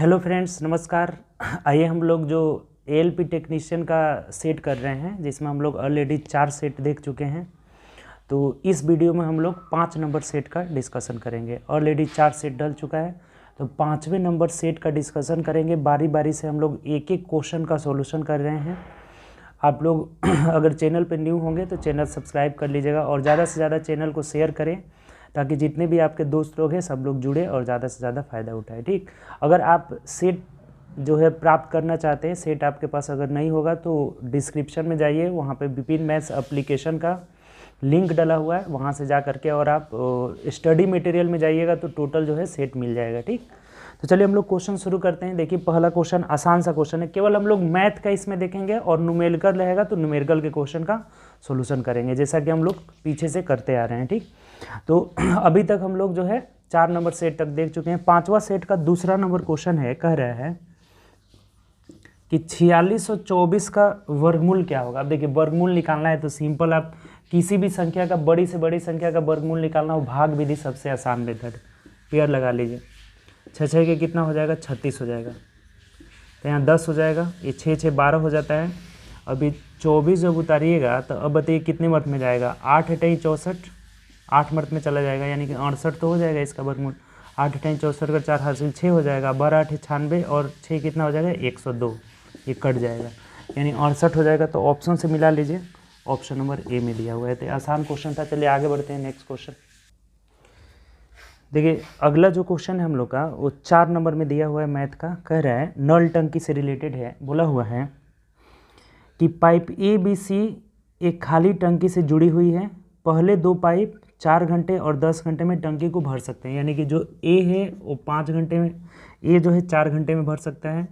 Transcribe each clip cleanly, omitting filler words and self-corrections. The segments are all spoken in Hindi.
हेलो फ्रेंड्स, नमस्कार। आइए हम लोग जो एएलपी टेक्नीशियन का सेट कर रहे हैं, जिसमें हम लोग ऑलरेडी 4 सेट देख चुके हैं। तो इस वीडियो में हम लोग 5 नंबर सेट का डिस्कशन करेंगे। ऑलरेडी 4 सेट डल चुका है, तो 5वें नंबर सेट का डिस्कशन करेंगे। बारी बारी से हम लोग एक एक क्वेश्चन का सॉल्यूशन कर रहे हैं। आप लोग अगर चैनल पर न्यू होंगे तो चैनल सब्सक्राइब कर लीजिएगा और ज़्यादा से ज़्यादा चैनल को शेयर करें, ताकि जितने भी आपके दोस्त लोग हैं सब लोग जुड़े और ज़्यादा से ज़्यादा फ़ायदा उठाएं। ठीक, अगर आप सेट जो है प्राप्त करना चाहते हैं, सेट आपके पास अगर नहीं होगा तो डिस्क्रिप्शन में जाइए, वहाँ पे विपिन मैथ्स एप्लीकेशन का लिंक डला हुआ है, वहाँ से जा करके और आप स्टडी मटेरियल में जाइएगा तो टोटल जो है सेट मिल जाएगा। ठीक, तो चलिए हम लोग क्वेश्चन शुरू करते हैं। देखिए, पहला क्वेश्चन आसान सा क्वेश्चन है, केवल हम लोग मैथ का इसमें देखेंगे और न्यूमेरिकल रहेगा तो न्यूमेरिकल के क्वेश्चन का सॉल्यूशन करेंगे, जैसा कि हम लोग पीछे से करते आ रहे हैं। ठीक, तो अभी तक हम लोग जो है 4 नंबर सेट तक देख चुके हैं। 5वां सेट का दूसरा नंबर क्वेश्चन है, कह रहा है कि 4624 का वर्गमूल क्या होगा। अब देखिए, वर्गमूल निकालना है तो सिंपल, आप किसी भी संख्या का, बड़ी से बड़ी संख्या का वर्गमूल निकालना हो, भाग विधि सबसे आसान मेथड। पेयर लगा लीजिए, 6 के कितना हो जाएगा, 36 हो जाएगा। तो यहाँ 10 हो जाएगा, ये 6 12 हो जाता है। अभी 24 जब उतारिएगा तो अब बताइए कितने मर्थ में जाएगा। 8 8 64, 8 मर्थ में चला जाएगा, यानी कि 68 तो हो जाएगा इसका वर्गमूल। 8 8 64 का 4 हासिल 6 हो जाएगा। 12 8 96 और 6 कितना हो जाएगा, 102। ये कट जाएगा, यानी 68 हो जाएगा। तो ऑप्शन से मिला लीजिए, ऑप्शन नंबर ए में दिया हुआ है। तो आसान क्वेश्चन था। चलिए आगे बढ़ते हैं, नेक्स्ट क्वेश्चन। देखिए, अगला जो क्वेश्चन है हम लोग का, वो 4 नंबर में दिया हुआ है मैथ का। कह रहा है, नल टंकी से रिलेटेड है। बोला हुआ है कि पाइप ए बी सी एक खाली टंकी से जुड़ी हुई है। पहले 2 पाइप 4 घंटे और 10 घंटे में टंकी को भर सकते हैं, यानी कि जो ए है वो 5 घंटे में, ए जो है 4 घंटे में भर सकता है,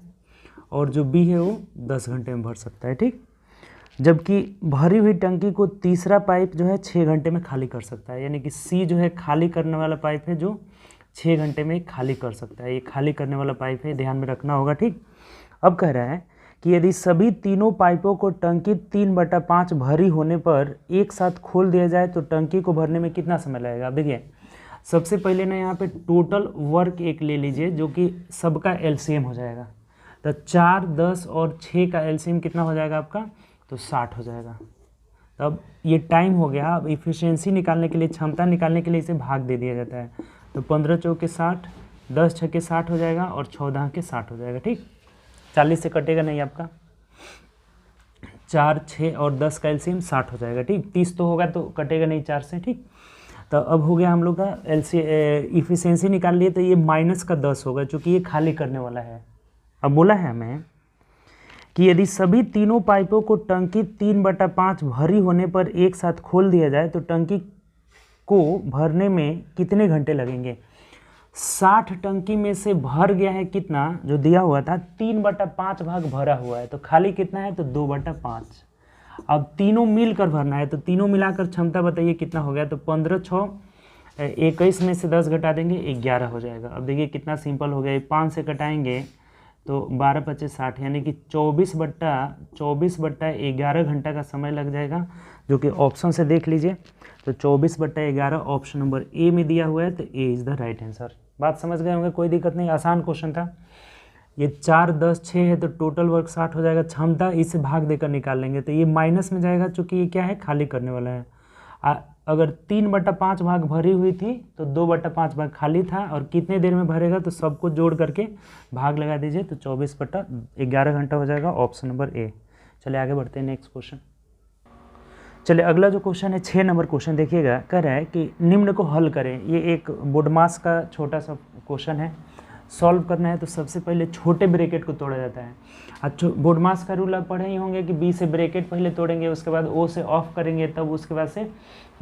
और जो बी है वो 10 घंटे में भर सकता है। ठीक, जबकि भरी हुई टंकी को तीसरा पाइप जो है 6 घंटे में खाली कर सकता है, यानी कि सी जो है खाली करने वाला पाइप है, जो 6 घंटे में खाली कर सकता है। ये खाली करने वाला पाइप है, ध्यान में रखना होगा। ठीक, अब कह रहा है कि यदि सभी तीनों पाइपों को टंकी 3/5 भरी होने पर एक साथ खोल दिया जाए तो टंकी को भरने में कितना समय लगेगा। अब देखिए, सबसे पहले ना यहाँ पे टोटल वर्क एक ले लीजिए, जो कि सबका एलसीएम हो जाएगा। तो 4, 10 और 6 का एलसीएम कितना हो जाएगा आपका, तो 60 हो जाएगा। तब ये टाइम हो गया। अब इफिशियंसी निकालने के लिए, क्षमता निकालने के लिए इसे भाग दे दिया जाता है। तो 15 चौके 60, 10 छक्के 60 हो जाएगा और 14 के 60 हो जाएगा। ठीक, 40 से कटेगा नहीं आपका। 4, 6 और 10 का एलसीएम 60 हो जाएगा। ठीक, 30 तो होगा तो कटेगा नहीं 4 से। ठीक, तो अब हो गया हम लोग का इफिशियंसी निकाल लिए, तो ये माइनस का 10 होगा, चूँकि ये खाली करने वाला है। अब बोला है हमें कि यदि सभी तीनों पाइपों को टंकी 3/5 भरी होने पर एक साथ खोल दिया जाए तो टंकी को भरने में कितने घंटे लगेंगे। 60 टंकी में से भर गया है कितना, जो दिया हुआ था 3/5 भाग भरा हुआ है, तो खाली कितना है, तो 2/5। अब तीनों मिलकर भरना है, तो तीनों मिलाकर क्षमता बताइए कितना हो गया। तो 15 6 21 में से 10 घटा देंगे, 11 हो जाएगा। अब देखिए कितना सिंपल हो गया, 5 से कटाएंगे तो 12 25 60, यानी कि 24/11 घंटा का समय लग जाएगा, जो कि ऑप्शन से देख लीजिए। तो 24/11 ऑप्शन नंबर ए में दिया हुआ है, तो A is the right answer. बात समझ गए होंगे, कोई दिक्कत नहीं, आसान क्वेश्चन था। ये 4 10 6 है, तो टोटल वर्क 60 हो जाएगा। क्षमता इससे भाग देकर निकाल लेंगे, तो ये माइनस में जाएगा, चूँकि ये क्या है, खाली करने वाला है। अगर 3/5 भाग भरी हुई थी तो 2/5 भाग खाली था, और कितने देर में भरेगा, तो सबको जोड़ करके भाग लगा दीजिए, तो 24/11 घंटा हो जाएगा, ऑप्शन नंबर ए। चलिए आगे बढ़ते हैं, नेक्स्ट क्वेश्चन। चलिए अगला जो क्वेश्चन है 6 नंबर क्वेश्चन, देखिएगा। कह रहा है कि निम्न को हल करें। ये एक बोडमास का छोटा सा क्वेश्चन है। सॉल्व करना है तो सबसे पहले छोटे ब्रैकेट को तोड़ा जाता है। अच्छा, बोडमास का रूल आप पढ़े ही होंगे कि बी से ब्रैकेट पहले तोड़ेंगे, उसके बाद ओ से ऑफ करेंगे, तब उसके बाद से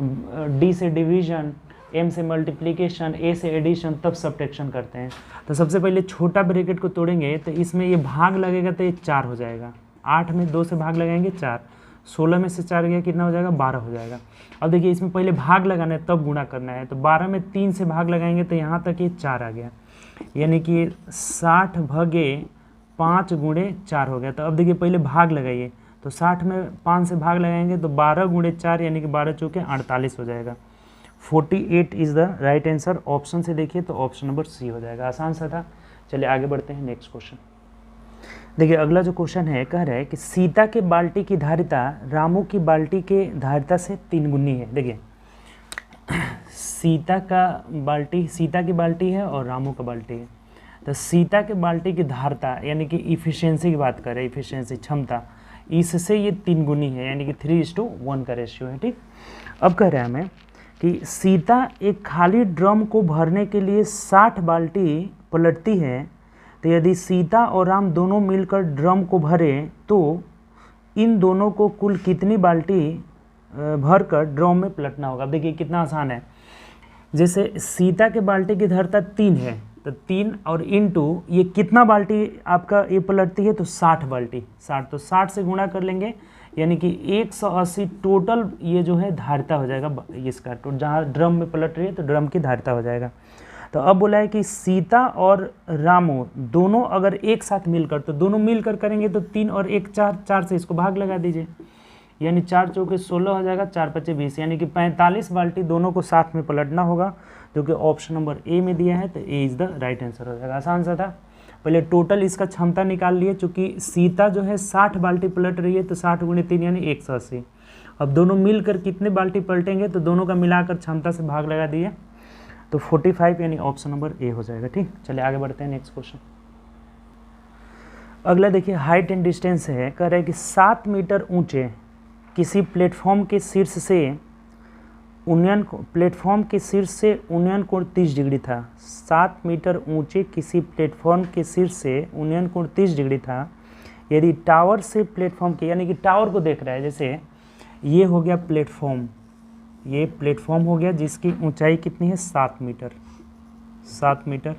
डी से डिवीजन, एम से मल्टीप्लिकेशन, ए से एडिशन, तब सब्ट्रैक्शन करते हैं। तो सबसे पहले छोटा ब्रैकेट को तोड़ेंगे, तो इसमें ये भाग लगेगा तो ये 4 हो जाएगा। 8 में 2 से भाग लगाएंगे 4, 16 में से 4 गया कितना हो जाएगा, 12 हो जाएगा। अब देखिए, इसमें पहले भाग लगाना है तब गुणा करना है, तो 12 में 3 से भाग लगाएंगे तो यहाँ तक ये 4 आ गया, यानी कि 60 भागे 5 गुणे 4 हो गया। तो अब देखिए पहले भाग लगाइए, तो 60 में 5 से भाग लगाएंगे तो 12 गुणे 4, यानी कि 12 चौके 48 हो जाएगा। 48 is the right answer. Option से देखिए तो ऑप्शन नंबर सी हो जाएगा। आसान सा था। चलिए आगे बढ़ते हैं नेक्स्ट क्वेश्चन। देखिए अगला जो क्वेश्चन है कह रहा है कि सीता के बाल्टी की धारिता रामू की बाल्टी के धारिता से 3 गुनी है। देखिए सीता की बाल्टी है और रामू का बाल्टी है। तो सीता के बाल्टी की धारिता यानी कि इफिशियंसी की बात करें, इफिशियंसी क्षमता, इससे ये 3 गुनी है यानी कि 3:1 का रेशियो है। ठीक, अब कह रहे हैं हमें कि सीता एक खाली ड्रम को भरने के लिए 60 बाल्टी पलटती है। तो यदि सीता और राम दोनों मिलकर ड्रम को भरें तो इन दोनों को कुल कितनी बाल्टी भरकर ड्रम में पलटना होगा। अब देखिए कितना आसान है। जैसे सीता के बाल्टी की धारिता 3 है तो 3 और इनटू ये कितना बाल्टी आपका ये पलटती है तो 60 बाल्टी, 60 तो 60 से गुणा कर लेंगे यानी कि 180 टोटल ये जो है धारिता हो जाएगा इसका। तो जहाँ ड्रम में पलट रही है तो ड्रम की धारिता हो जाएगा। तो अब बोला है कि सीता और रामू दोनों अगर एक साथ मिलकर, तो दोनों मिलकर करेंगे तो 3 और 1 4, 4 से इसको भाग लगा दीजिए यानी 4 चौके 16 हो जाएगा, 4 पचे 20 यानी कि 45 बाल्टी दोनों को साथ में पलटना होगा जो कि ऑप्शन नंबर ए में दिया है। तो A is the right answer हो जाएगा। आसान सा था। पहले टोटल इसका क्षमता निकाल लिए, चूँकि सीता जो है 60 बाल्टी पलट रही है तो 60 × 3 यानी 180। अब दोनों मिलकर कितने बाल्टी पलटेंगे तो दोनों का मिलाकर क्षमता से भाग लगा दिए तो 45 यानी ऑप्शन नंबर ए हो जाएगा। ठीक, चलिए आगे बढ़ते हैं नेक्स्ट क्वेश्चन। अगला देखिए हाइट एंड डिस्टेंस है। कह रहे हैं कि 7 मीटर ऊंचे किसी प्लेटफॉर्म के शीर्ष से उन्नयन कोण 30 डिग्री था। 7 मीटर ऊंचे किसी प्लेटफॉर्म के शीर्ष से उन्नयन कोण 30 डिग्री था। यदि टावर से प्लेटफॉर्म के यानी कि टावर को देख रहा है, जैसे ये हो गया प्लेटफॉर्म, ये प्लेटफॉर्म हो गया जिसकी ऊंचाई कितनी है 7 मीटर, 7 मीटर।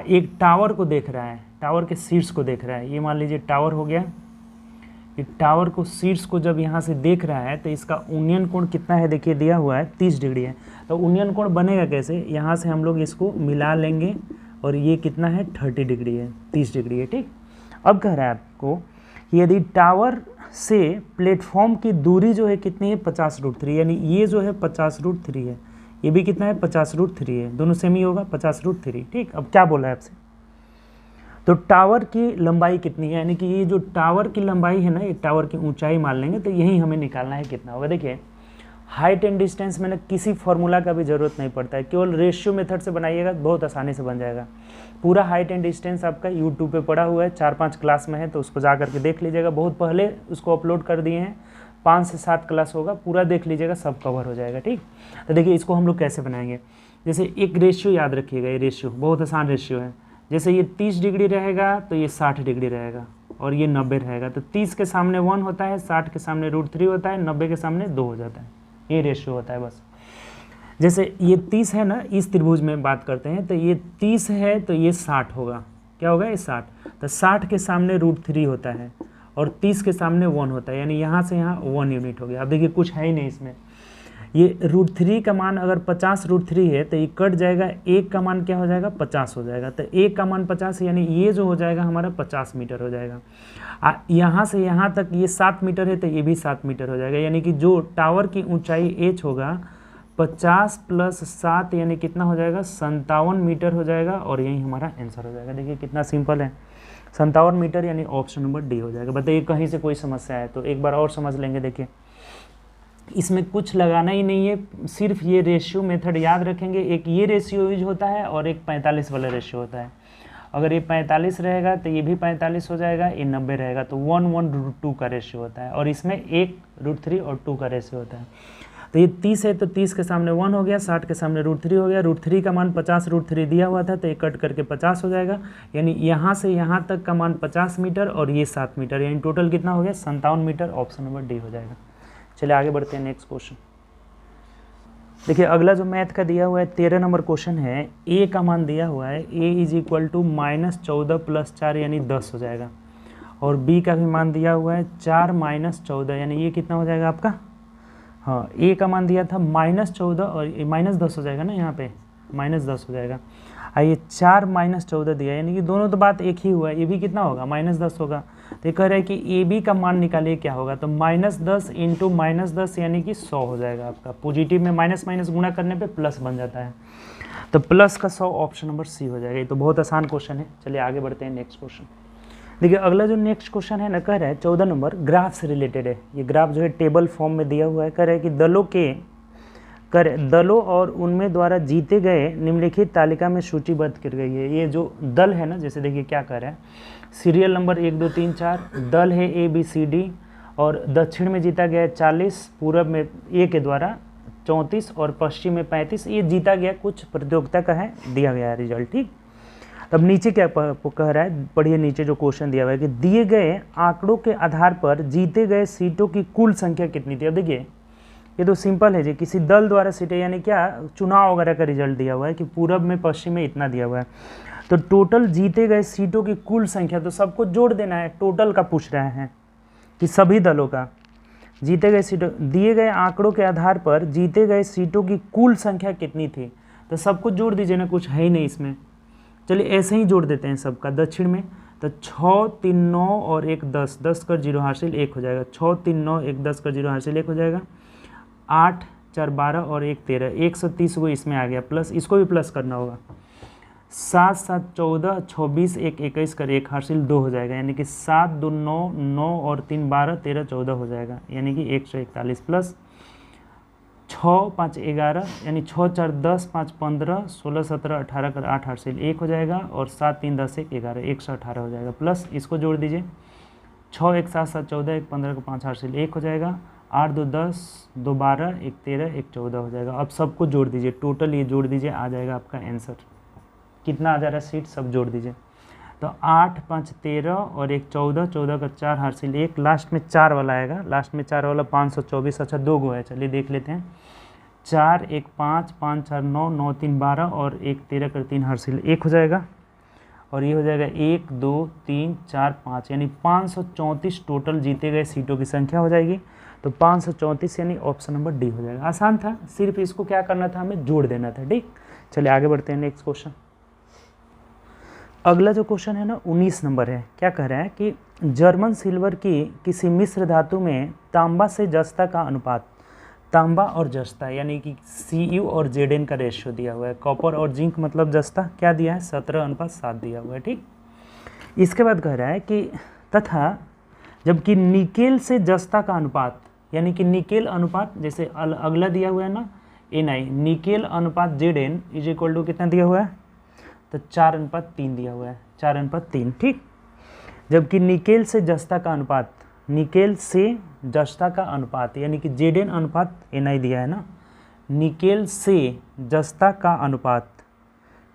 एक टावर को देख रहा है, टावर के शीर्ष को देख रहा है। ये मान लीजिए टावर हो गया। ये टावर को शीर्ष को जब यहाँ से देख रहा है तो इसका उन्नयन कोण कितना है, देखिए दिया हुआ है 30 डिग्री है। तो उन्नयन कोण बनेगा कैसे, यहाँ से हम लोग इसको मिला लेंगे और ये कितना है 30 डिग्री है, 30 डिग्री है। ठीक, अब कह रहा है आपको यदि टावर से प्लेटफॉर्म की दूरी जो है कितनी है 50√3 यानी ये जो है 50√3 है, ये भी कितना है 50√3 है, दोनों सेम ही होगा 50√3। ठीक, अब क्या बोला है आपसे, तो टावर की लंबाई कितनी है यानी कि ये जो टावर की लंबाई है ना, ये टावर की ऊंचाई मान लेंगे तो यही हमें निकालना है कितना होगा। देखिए हाइट एंड डिस्टेंस में ना किसी फॉर्मूला का भी ज़रूरत नहीं पड़ता है, केवल रेशियो मेथड से बनाइएगा बहुत आसानी से बन जाएगा। पूरा हाइट एंड डिस्टेंस आपका यूट्यूब पे पड़ा हुआ है, 4-5 क्लास में है तो उसको जा करके देख लीजिएगा। बहुत पहले उसको अपलोड कर दिए हैं, 5 से 7 क्लास होगा, पूरा देख लीजिएगा, सब कवर हो जाएगा। ठीक, तो देखिए इसको हम लोग कैसे बनाएंगे। जैसे एक रेशियो याद रखिएगा, ये रेशियो बहुत आसान रेशियो है। जैसे ये 30 डिग्री रहेगा तो ये 60 डिग्री रहेगा और ये 90 रहेगा। तो 30 के सामने 1 होता है, 60 के सामने √3 होता है, 90 के सामने 2 हो जाता है। ये रेशियो होता है बस। जैसे ये 30 है ना, इस त्रिभुज में बात करते हैं तो ये 30 है तो ये 60 होगा। क्या होगा ये 60। तो 60 के सामने √3 होता है और 30 के सामने 1 होता है यानी यहाँ से यहाँ 1 यूनिट हो गया। अब देखिए कुछ है ही नहीं इसमें। ये √3 का मान अगर 50√3 है तो ये कट जाएगा, 1 का मान क्या हो जाएगा 50 हो जाएगा। तो 1 का मान 50 यानी ये जो हो जाएगा हमारा 50 मीटर हो जाएगा। यहाँ से यहाँ तक ये 7 मीटर है तो ये भी 7 मीटर हो जाएगा यानी कि जो टावर की ऊंचाई h होगा 50 + 7 यानी कितना हो जाएगा 57 मीटर हो जाएगा और यही हमारा आंसर हो जाएगा। देखिए कितना सिंपल है, 57 मीटर यानी ऑप्शन नंबर डी हो जाएगा। बताइए कहीं से कोई समस्या है तो एक बार और समझ लेंगे। देखिए इसमें कुछ लगाना ही नहीं है, सिर्फ ये रेशियो मेथड याद रखेंगे। एक ये रेशियो यूज होता है और एक 45 वाला रेशियो होता है। अगर ये 45 रहेगा तो ये भी 45 हो जाएगा, ये 90 रहेगा तो 1:2 का रेशियो होता है और इसमें 1√3 और 2 का रेशियो होता है। तो ये 30 है तो 30 के सामने 1 हो गया, 60 के सामने √3 हो गया। √3 का मान 50√3 दिया हुआ था तो ये कट करके 50 हो जाएगा यानी यहाँ से यहाँ तक का मान 50 मीटर और ये 7 मीटर यानी टोटल कितना हो गया 57 मीटर। ऑप्शन नंबर डी हो जाएगा। चलिए आगे बढ़ते हैं नेक्स्ट क्वेश्चन। देखिए अगला जो मैथ का दिया हुआ है 13 नंबर क्वेश्चन है। ए का मान दिया हुआ है a = -14 + 4 यानी 10 हो जाएगा और b का भी मान दिया हुआ है 4 - 14 यानी ये कितना हो जाएगा आपका, हाँ a का मान दिया था -14 और -10 हो जाएगा ना, यहाँ पे -10 हो जाएगा। ये 4 - 14 दिया यानी कि दोनों तो बात एक ही हुआ है, ये भी कितना होगा -10 होगा। तो ये कह रहा है कि ए बी का मान निकालिए, क्या होगा, तो -10 इंटू -10 यानी कि 100 हो जाएगा आपका। पॉजिटिव में माइनस माइनस गुणा करने पे प्लस बन जाता है, तो प्लस का 100 ऑप्शन नंबर सी हो जाएगा। ये तो बहुत आसान क्वेश्चन है। चलिए आगे बढ़ते हैं नेक्स्ट क्वेश्चन। देखिए अगला जो नेक्स्ट क्वेश्चन है ना, कह रहा है 14 नंबर ग्राफ से रिलेटेड है। ये ग्राफ जो है टेबल फॉर्म में दिया हुआ है। कह रहा है कि दलों और उनमें द्वारा जीते गए निम्नलिखित तालिका में सूचीबद्ध की गई है। ये जो दल है ना, जैसे देखिए क्या कर रहा है, सीरियल नंबर 1 2 3 4 दल है ABCD, और दक्षिण में जीता गया है 40, पूरब में ए के द्वारा 34 और पश्चिम में 35। ये जीता गया कुछ प्रतियोगिता का है, दिया गया है रिजल्ट। ठीक, तब नीचे क्या कह रहा है, पढ़िए नीचे जो क्वेश्चन दिया हुआ है कि दिए गए आंकड़ों के आधार पर जीते गए सीटों की कुल संख्या कितनी थी। अब देखिए ये तो सिंपल है जी, किसी दल द्वारा सीटें यानी क्या चुनाव वगैरह का रिजल्ट दिया हुआ है कि पूरब में पश्चिम में इतना दिया हुआ है, तो टोटल जीते गए सीटों की कुल संख्या, तो सबको जोड़ देना है। टोटल का पूछ रहे हैं कि सभी दलों का जीते गए सीटों, दिए गए आंकड़ों के आधार पर जीते गए सीटों की कुल संख्या कितनी थी, तो सबको जोड़ दीजिए ना, कुछ है ही नहीं इसमें। चलिए ऐसे ही जोड़ देते हैं सबका। दक्षिण में तो 6 3 9 और 1 10, 10 कर 0 हासिल 1 हो जाएगा। 6 3 9 1 10 कर 0 हासिल 1 हो जाएगा। 8 4 12 और 1 13, 130 वो इसमें आ गया प्लस, इसको भी प्लस करना होगा। 7 7 14 26 1 21 कर 1 हासिल 2 हो जाएगा, यानी कि 7 2 9 9 और 3 12 13 14 हो जाएगा, यानी कि 141 प्लस 6 5 11, यानी 6 4 10 5 15 16 17 18 कर 8 हासिल 1 हो जाएगा, और 7 3 10 1 11 118 हो जाएगा, प्लस इसको जोड़ दीजिए। 6 1 7 7 14 1 15 को 5 हासिल 1 हो जाएगा। 8 2 10 2 12 1 13 1 14 हो जाएगा। अब सबको जोड़ दीजिए, टोटल ये जोड़ दीजिए, आ जाएगा आपका आंसर। कितना आ जा रहा है सीट, सब जोड़ दीजिए। तो 8 5 13 और 1 14, 14 का 4 हासिल 1, लास्ट में 4 वाला आएगा, लास्ट में 4 वाला 524। अच्छा 2 गो है, चलिए देख लेते हैं। 4 1 5 5 4 9 9 3 12 और 1 13 कर 3 हासिल 1 हो जाएगा, और ये हो जाएगा 1 2 3 4 5, यानी 534 टोटल जीते गए सीटों की संख्या हो जाएगी। तो 534 यानी ऑप्शन नंबर डी हो जाएगा। आसान था, सिर्फ इसको क्या करना था, हमें जोड़ देना था। ठीक, चलिए आगे बढ़ते हैं नेक्स्ट क्वेश्चन। अगला जो क्वेश्चन है ना 19 नंबर है। क्या कह रहा है कि जर्मन सिल्वर की किसी मिश्र धातु में तांबा से जस्ता का अनुपात, तांबा और जस्ता यानी कि Cu और Zn का रेशियो दिया हुआ है। कॉपर और जिंक मतलब जस्ता क्या दिया है, 17:7 दिया हुआ है। ठीक, इसके बाद कह रहा है कि तथा जबकि निकेल से जस्ता का अनुपात, यानी कि निकेल अनुपात, जैसे अगला दिया हुआ है ना Ni, निकेल अनुपात Zn इज इक्वल टू कितना दिया हुआ है, तो 4:3 दिया हुआ है, 4:3। ठीक, जबकि निकेल से जस्ता का अनुपात, निकेल से जस्ता का अनुपात यानी कि Zn अनुपात Ni दिया है ना, निकेल से जस्ता का अनुपात,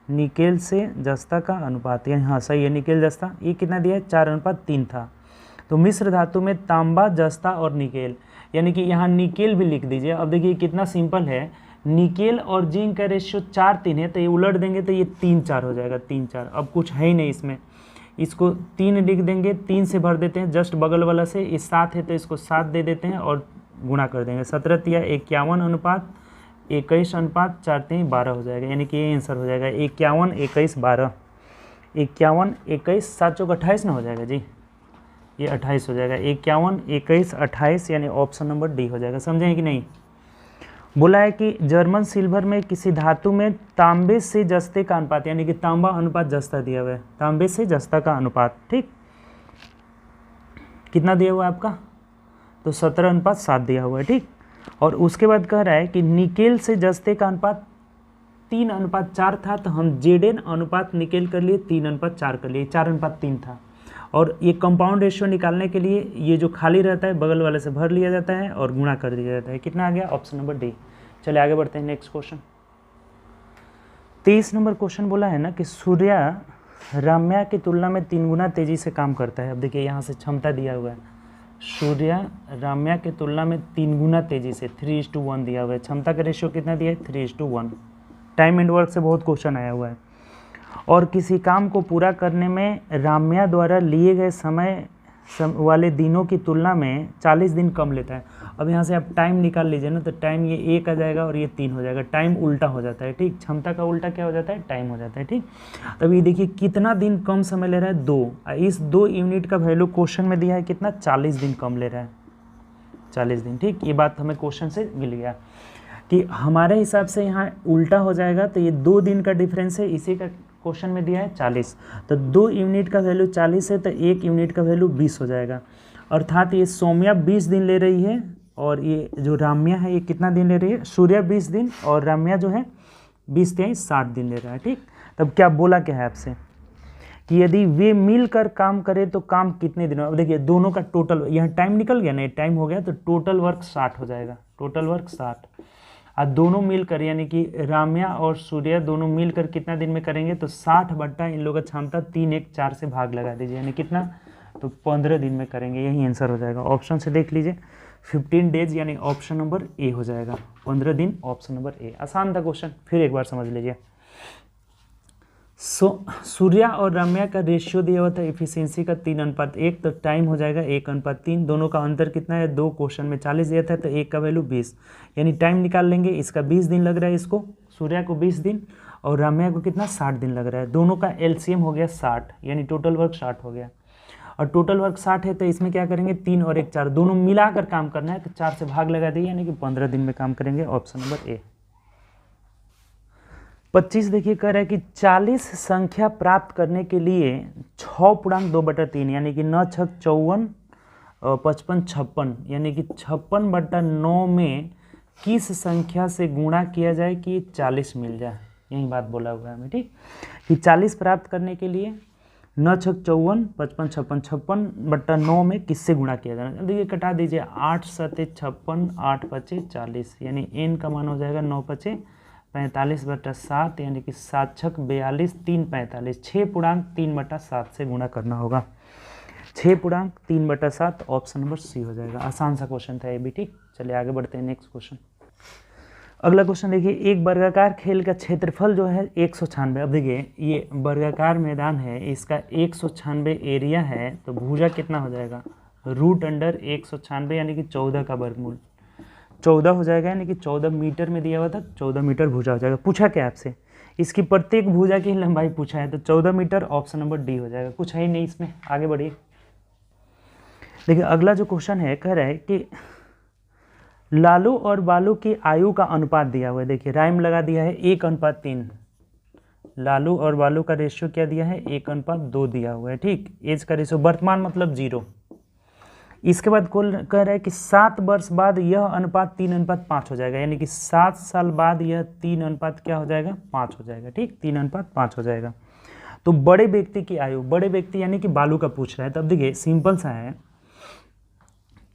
निकेल से जस्ता का अनुपात, यानी हाँ सही है, निकेल जस्ता, ये कितना दिया है, 4:3 था। तो मिश्र धातु में तांबा जस्ता और निकेल, यानी कि यहाँ निकेल भी लिख दीजिए। अब देखिए कितना सिंपल है, निकेल और जिंक का रेशियो 4:3 है, तो ये उलट देंगे तो ये 3:4 हो जाएगा, 3:4। अब कुछ है ही नहीं इसमें, इसको 3 लिख देंगे, 3 से भर देते हैं, जस्ट बगल वाला से। ये 7 है तो इसको 7 दे देते हैं और गुणा कर देंगे। 17 तिया 51 अनुपात 21 अनुपात 4 3 12 हो जाएगा, यानी कि ये आंसर हो जाएगा 51 21 12, 51 21 7 चौक 28 ना हो जाएगा जी, ये 28 हो जाएगा। 51 21 28 यानी ऑप्शन नंबर डी हो जाएगा। समझें कि नहीं। बोला है कि जर्मन सिल्वर में किसी धातु में तांबे से जस्ते का अनुपात, यानी कि तांबा अनुपात जस्ता दिया हुआ है, तांबे से जस्ता का अनुपात। ठीक, कितना दिया हुआ है आपका, तो 17:7 दिया हुआ है। ठीक, और उसके बाद कह रहा है कि निकेल से जस्ते का अनुपात 3:4 था, तो हम Zn अनुपात निकेल कर लिए 3:4 कर लिए, 4:3 था। और ये कंपाउंड रेशियो निकालने के लिए ये जो खाली रहता है बगल वाले से भर लिया जाता है और गुणा कर दिया जाता है। कितना आ गया, ऑप्शन नंबर डी। चलिए आगे बढ़ते हैं नेक्स्ट क्वेश्चन। 23 नंबर क्वेश्चन बोला है ना कि सूर्य राम्या की तुलना में 3 गुना तेजी से काम करता है। अब देखिए यहाँ से क्षमता दिया हुआ है, सूर्य राम्या की तुलना में 3 गुना तेजी से, 3:1 दिया हुआ है। क्षमता का रेशियो कितना दिया है, 3:1। टाइम एंड वर्क से बहुत क्वेश्चन आया हुआ है। और किसी काम को पूरा करने में राम्या द्वारा लिए गए समय वाले दिनों की तुलना में 40 दिन कम लेता है। अब यहाँ से आप टाइम निकाल लीजिए ना, तो टाइम ये 1 आ जाएगा और ये 3 हो जाएगा, टाइम उल्टा हो जाता है, ठीक। क्षमता का उल्टा क्या हो जाता है, टाइम हो जाता है, ठीक। तब ये देखिए कितना दिन कम समय ले रहा है, 2। इस 2 यूनिट का वैल्यू क्वेश्चन में दिया है कितना, 40 दिन कम ले रहा है, 40 दिन, ठीक। ये बात हमें क्वेश्चन से मिल गया कि हमारे हिसाब से यहाँ उल्टा हो जाएगा, तो ये 2 दिन का डिफरेंस है, इसी का क्वेश्चन में दिया है 40। तो 2 यूनिट का वैल्यू 40 है, तो 1 यूनिट का वैल्यू 20 हो जाएगा। अर्थात ये सौम्या 20 दिन ले रही है और ये जो राम्या है ये कितना दिन ले रही है, सूर्या 20 दिन और राम्या जो है 20 तिहाई 60 दिन ले रहा है, ठीक। तब क्या बोला क्या है आपसे कि यदि वे मिलकर काम करें तो काम कितने दिनों। अब देखिए दोनों का टोटल, यहाँ टाइम निकल गया ना, टाइम हो गया, तो टोटल वर्क 60 हो जाएगा, टोटल वर्क 60। और दोनों मिलकर यानी कि राम्या और सूर्या दोनों मिलकर कितना दिन में करेंगे, तो 60 बट्टा इन लोगों का क्षमता 3 1 4 से भाग लगा दीजिए, यानी कितना, तो 15 दिन में करेंगे, यही आंसर हो जाएगा। ऑप्शन से देख लीजिए 15 डेज, यानी ऑप्शन नंबर ए हो जाएगा, 15 दिन, ऑप्शन नंबर ए। आसान था क्वेश्चन, फिर एक बार समझ लीजिए। सूर्या और राम्या का रेशियो दिया हुआ था एफिशिएंसी का 3:1, तो टाइम हो जाएगा 1:3। दोनों का अंतर कितना है, 2, क्वेश्चन में 40 दिया था, तो 1 का वैल्यू 20, यानी टाइम निकाल लेंगे। इसका 20 दिन लग रहा है, इसको सूर्या को 20 दिन और राम्या को कितना, 60 दिन लग रहा है। दोनों का एलसीएम हो गया 60, यानी टोटल वर्क 60 हो गया। और टोटल वर्क 60 है, तो इसमें क्या करेंगे, 3 और 1 4, दोनों मिलाकर काम करना है, तो 4 से भाग लगा दिए, यानी कि 15 दिन में काम करेंगे, ऑप्शन नंबर ए। 25 देखिए कह रहा है कि 40 संख्या प्राप्त करने के लिए 6.2/3 यानी कि 9 6 54 और 55 56, यानी कि 56/9 में किस संख्या से गुणा किया जाए कि 40 मिल जाए, यही बात बोला हुआ है हमें, ठीक। कि 40 प्राप्त करने के लिए 9 6 54 55 56, 56/9 में किससे गुणा किया जाए। देखिए कटा दीजिए, 8 7 56, 8 5 40, यानी n का मान हो जाएगा 9 5 45/7, यानी कि 7 6 42, 3 45, 6.3/7 से गुणा करना होगा, 6.3/7, ऑप्शन नंबर सी हो जाएगा। आसान सा क्वेश्चन था ये भी, ठीक। चलिए आगे बढ़ते हैं, नेक्स्ट क्वेश्चन। अगला क्वेश्चन देखिए, एक वर्गाकार खेल का क्षेत्रफल जो है 196। अब देखिए ये वर्गाकार मैदान है, इसका 196 एरिया है, तो भुजा कितना हो जाएगा, √196 यानी कि 14 का वर्गमूल, 14 हो जाएगा, यानी कि 14 मीटर में दिया हुआ था, 14 मीटर भुजा हो जाएगा। पूछा क्या आपसे, इसकी प्रत्येक भुजा की लंबाई पूछा है, तो 14 मीटर, ऑप्शन नंबर डी हो जाएगा। कुछ है ही नहीं इसमें, आगे बढ़िए। देखिए अगला जो क्वेश्चन है, कह रहा है कि लालू और बालू की आयु का अनुपात दिया हुआ है। देखिए राइम लगा दिया है 1:3, लालू और बालू का रेशियो क्या दिया है, 1:2 दिया हुआ है, ठीक। एज का रेशियो वर्तमान मतलब 0। इसके बाद कह रहा है कि 7 वर्ष बाद यह अनुपात 3:5 हो जाएगा, यानी कि 7 साल बाद यह 3 अनुपात क्या हो जाएगा, 5 हो जाएगा, ठीक। 3:5 हो जाएगा। तो बड़े व्यक्ति की आयु, बड़े व्यक्ति यानी कि बालू का पूछ रहा है। तब देखिए सिंपल सा है,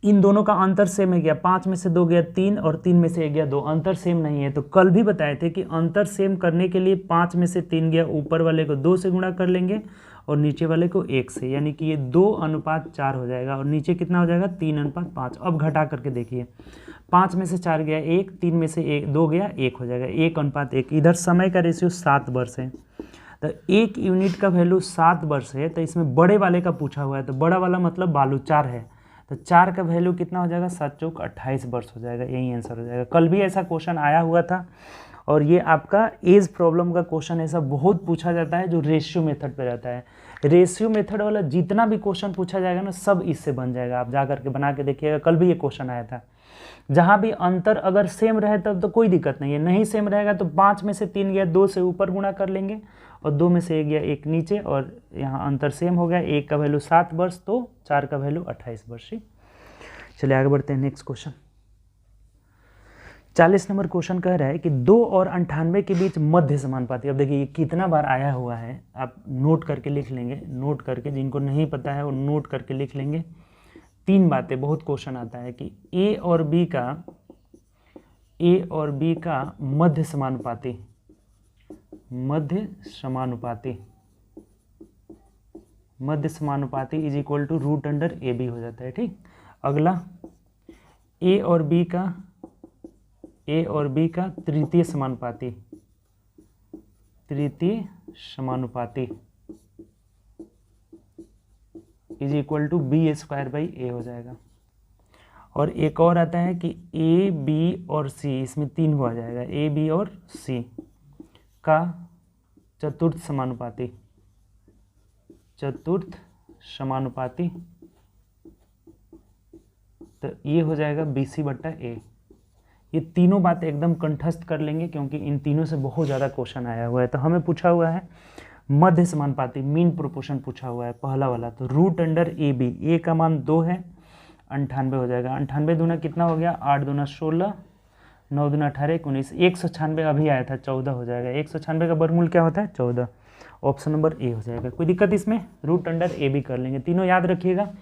इन दोनों का अंतर सेम है गया, 5 में से 2 गया 3 और 3 में से 1 गया 2, अंतर सेम नहीं है। तो कल भी बताए थे कि अंतर सेम करने के लिए 5 में से 3 गया, ऊपर वाले को 2 से गुणा कर लेंगे और नीचे वाले को 1 से, यानी कि ये 2:4 हो जाएगा और नीचे कितना हो जाएगा, 3:5। अब घटा करके देखिए, 5 में से 4 गया 1, 3 में से 2 गया 1 हो जाएगा, 1:1। इधर समय का रेशियो 7 वर्ष है, तो 1 यूनिट का वैल्यू 7 वर्ष है, तो इसमें बड़े वाले का पूछा हुआ है, तो बड़ा वाला मतलब बालू 4 है, तो 4 का वैल्यू कितना हो जाएगा, 7 चौक 28 वर्ष हो जाएगा, यही आंसर हो जाएगा। कल भी ऐसा क्वेश्चन आया हुआ था और ये आपका एज प्रॉब्लम का क्वेश्चन ऐसा बहुत पूछा जाता है जो रेशियो मेथड पे रहता है। रेशियो मेथड वाला जितना भी क्वेश्चन पूछा जाएगा ना, सब इससे बन जाएगा, आप जा करके बना के देखिएगा। कल भी ये क्वेश्चन आया था, जहाँ भी अंतर अगर सेम रहे तब तो कोई दिक्कत नहीं है, नहीं सेम रहेगा तो 5 में से 3 गया 2 से ऊपर गुणा कर लेंगे और 2 में से 1 गया 1 नीचे, और यहाँ अंतर सेम हो गया, 1 का वैल्यू 7 वर्ष तो 4 का वैल्यू 28 वर्ष। चलिए आगे बढ़ते हैं, नेक्स्ट क्वेश्चन। 40 नंबर क्वेश्चन कह रहा है कि 2 और 98 के बीच मध्य समानुपाती। अब देखिए ये कितना बार आया हुआ है, आप नोट करके लिख लेंगे, नोट करके, जिनको नहीं पता है वो नोट करके लिख लेंगे। 3 बातें बहुत क्वेश्चन आता है कि ए और बी का मध्य समानुपाती, मध्य समानुपाती इज इक्वल टू √AB हो जाता है, ठीक। अगला ए और बी का तृतीय समानुपाती is equal to B square by A हो जाएगा। और एक और आता है कि ए बी और सी, इसमें 3 को आ जाएगा, ए बी और सी का चतुर्थ समानुपाती, चतुर्थ समानुपाती, तो ये हो जाएगा बी सी बट्टा ए। ये तीनों बातें एकदम कंठस्थ कर लेंगे क्योंकि इन तीनों से बहुत ज़्यादा क्वेश्चन आया हुआ है। तो हमें पूछा हुआ है मध्य समानुपाती, मीन प्रोपोर्शन पूछा हुआ है पहला वाला। तो रूट अंडर ए बी, ए का मान 2 है, 98 हो जाएगा। 98 दूना कितना हो गया, 8 दूना 16, 9 दूना 18, 19, 196 अभी आया था, 14 हो जाएगा। 196 का वर्गमूल क्या होता है, 14। ऑप्शन नंबर ए हो जाएगा। कोई दिक्कत इसमें, रूट अंडर ए बी कर लेंगे। तीनों याद रखिएगा,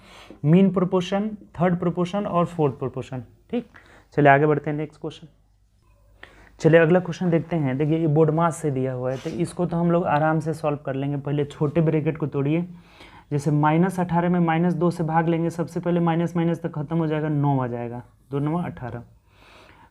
मीन प्रोपोर्शन, थर्ड प्रोपोर्शन और फोर्थ प्रोपोर्शन। ठीक, चलिए आगे बढ़ते हैं नेक्स्ट क्वेश्चन। चलिए अगला क्वेश्चन देखते हैं। देखिए ये बोर्ड मास से दिया हुआ है, तो इसको तो हम लोग आराम से सॉल्व कर लेंगे। पहले छोटे ब्रैकेट को तोड़िए, जैसे -18 में -2 से भाग लेंगे, सबसे पहले माइनस माइनस तक खत्म हो जाएगा, 9 आ जाएगा, 2 9 18।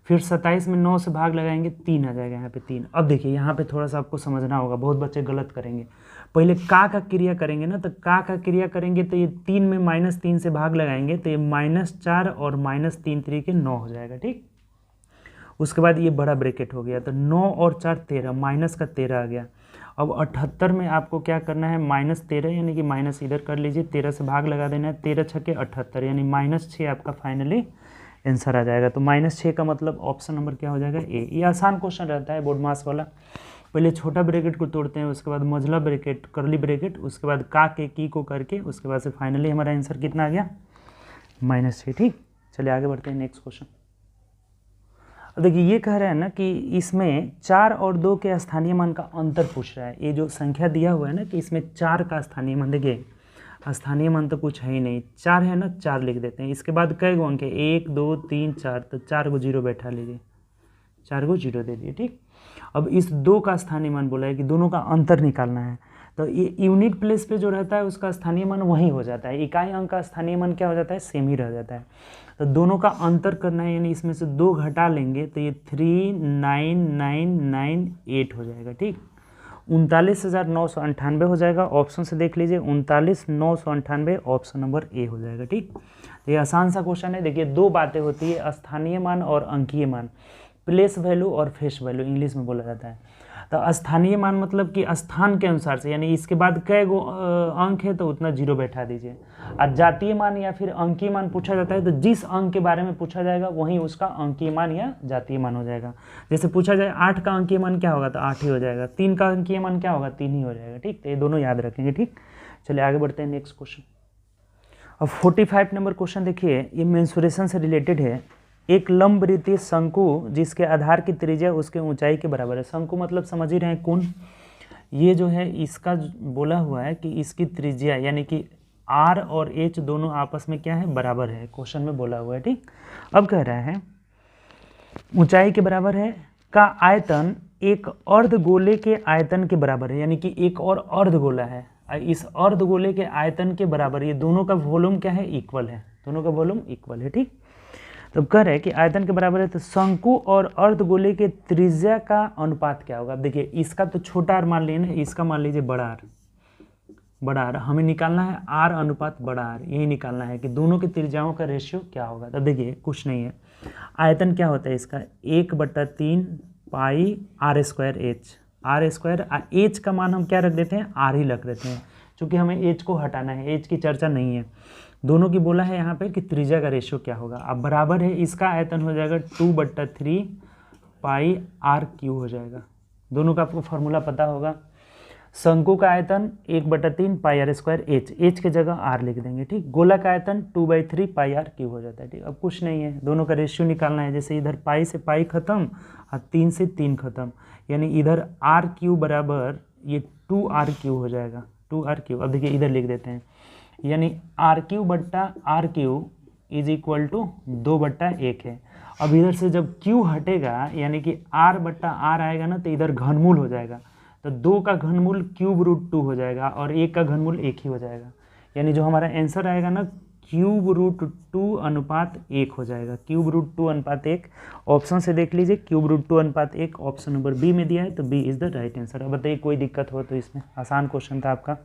फिर 27 में 9 से भाग लगाएंगे, 3 आ जाएगा यहाँ पे 3। अब देखिए यहाँ पे थोड़ा सा आपको समझना होगा, बहुत बच्चे गलत करेंगे। पहले का क्रिया करेंगे ना, तो का क्रिया करेंगे तो ये 3 में -3 से भाग लगाएंगे तो ये -4 और -3 तरीके 9 हो जाएगा। ठीक, उसके बाद ये बड़ा ब्रैकेट हो गया, तो 9 और 4 13, माइनस का 13 आ गया। अब 78 में आपको क्या करना है, -13 यानी कि माइनस इधर कर लीजिए, 13 से भाग लगा देना है, 13 छके 78 यानी -6 आपका फाइनली आंसर आ जाएगा। तो -6 का मतलब ऑप्शन नंबर क्या हो जाएगा, ए। ये आसान क्वेश्चन रहता है बोर्ड मास वाला। पहले छोटा ब्रैकेट को तोड़ते हैं, उसके बाद मझला ब्रैकेट, करली ब्रैकेट, उसके बाद का के की को करके, उसके बाद से फाइनली हमारा आंसर कितना आ गया, -6। ठीक, चलिए आगे बढ़ते हैं नेक्स्ट क्वेश्चन। अब देखिए ये कह रहा है ना कि इसमें 4 और 2 के स्थानीय मान का अंतर पूछ रहा है। ये जो संख्या दिया हुआ है ना कि इसमें 4 का स्थानीय मान, देखिए स्थानीय मान तो कुछ है ही नहीं, 4 है ना, 4 लिख देते हैं। इसके बाद कई गो अंक है, 1 2 3 4, तो 4 को 0 बैठा लीजिए, 4 को 0 दे दिए। ठीक, अब इस 2 का स्थानीय मान बोला है कि दोनों का अंतर निकालना है, तो ये यूनिट प्लेस पे जो रहता है उसका स्थानीय मान वही हो जाता है, इकाई अंक का स्थानीय मान क्या हो जाता है, सेम ही रह जाता है। तो दोनों का अंतर करना है, यानी इसमें से 2 घटा लेंगे तो ये 39998 हो जाएगा। ठीक, 39,998 हो जाएगा। ऑप्शन से देख लीजिए, 39,998 ऑप्शन नंबर ए हो जाएगा। ठीक, तो ये आसान सा क्वेश्चन है। देखिए 2 बातें होती है, स्थानीय मान और अंकीय मान, प्लेस वैल्यू और फेस वैल्यू इंग्लिश में बोला जाता है। तो स्थानीय मान मतलब कि स्थान के अनुसार से, यानी इसके बाद कई गो अंक है तो उतना 0 बैठा दीजिए। और जातीय मान या फिर अंकीय मान पूछा जाता है तो जिस अंक के बारे में पूछा जाएगा वही उसका अंकीय मान या जातीय मान हो जाएगा। जैसे पूछा जाए 8 का अंकीय मान क्या होगा, तो 8 ही हो जाएगा। 3 का अंकीय मान क्या होगा, 3 ही हो जाएगा। ठीक, तो ये दोनों याद रखेंगे। ठीक, चलिए आगे बढ़ते हैं नेक्स्ट क्वेश्चन। अब 45 नंबर क्वेश्चन देखिए, ये मेंसुरेशन से रिलेटेड है। एक लंबवृत्तीय शंकु जिसके आधार की त्रिज्या उसके ऊंचाई के बराबर है। शंकु मतलब समझ ही रहे हैं कोण। ये जो है इसका बोला हुआ है कि इसकी त्रिज्या यानी कि R और H दोनों आपस में क्या है, बराबर है। क्वेश्चन में बोला हुआ है। ठीक, अब कह रहा है ऊंचाई के बराबर है का आयतन एक अर्धगोले के आयतन के बराबर है, यानी कि एक और अर्धगोला है, इस अर्धगोले के आयतन के बराबर। ये दोनों का वॉल्यूम क्या है, इक्वल है, दोनों का वॉल्यूम इक्वल है। ठीक, तो कह रहे हैं कि आयतन के बराबर है, तो शंकु और अर्धगोले के त्रिज्या का अनुपात क्या होगा। अब देखिए इसका तो छोटा r मान लीजिए, इसका मान लीजिए बड़ा R। बड़ा R हमें निकालना है, R अनुपात बड़ा R, यही निकालना है कि दोनों की त्रिज्याओं का रेशियो क्या होगा। तब देखिए कुछ नहीं है, आयतन क्या होता है इसका, 1/3 पाई r² h। r², h का मान हम क्या रख देते हैं, R ही रख देते हैं, क्योंकि हमें h को हटाना है, h की चर्चा नहीं है। दोनों की बोला है यहाँ पे कि त्रिज्या का रेशियो क्या होगा। अब बराबर है, इसका आयतन हो जाएगा 2/3 पाई r³ हो जाएगा। दोनों का आपको फॉर्मूला पता होगा। शंकु का आयतन 1/3 पाई r² h, h के जगह r लिख देंगे। ठीक, गोला का आयतन 2/3 पाई r³ हो जाता है। ठीक, अब कुछ नहीं है, दोनों का रेशियो निकालना है। जैसे इधर पाई से पाई खत्म और 3 से 3 खत्म, यानी इधर r³ बराबर ये 2r³ हो जाएगा, 2r³। अब देखिए इधर लिख देते हैं, यानी r³ इज इक्वल टू 2/1 है। अब इधर से जब q हटेगा यानी कि r/r आएगा ना, तो इधर घनमूल हो जाएगा, तो 2 का घनमूल ³ हो जाएगा और 1 का घनमूल 1 ही हो जाएगा। यानी जो हमारा आंसर आएगा ना, ³ हो जाएगा, ³ ऑप्शन से देख लीजिए, ³ ऑप्शन नंबर बी में दिया है, तो B is the right answer. अब बताइए कोई दिक्कत हो तो इसमें, आसान क्वेश्चन था आपका।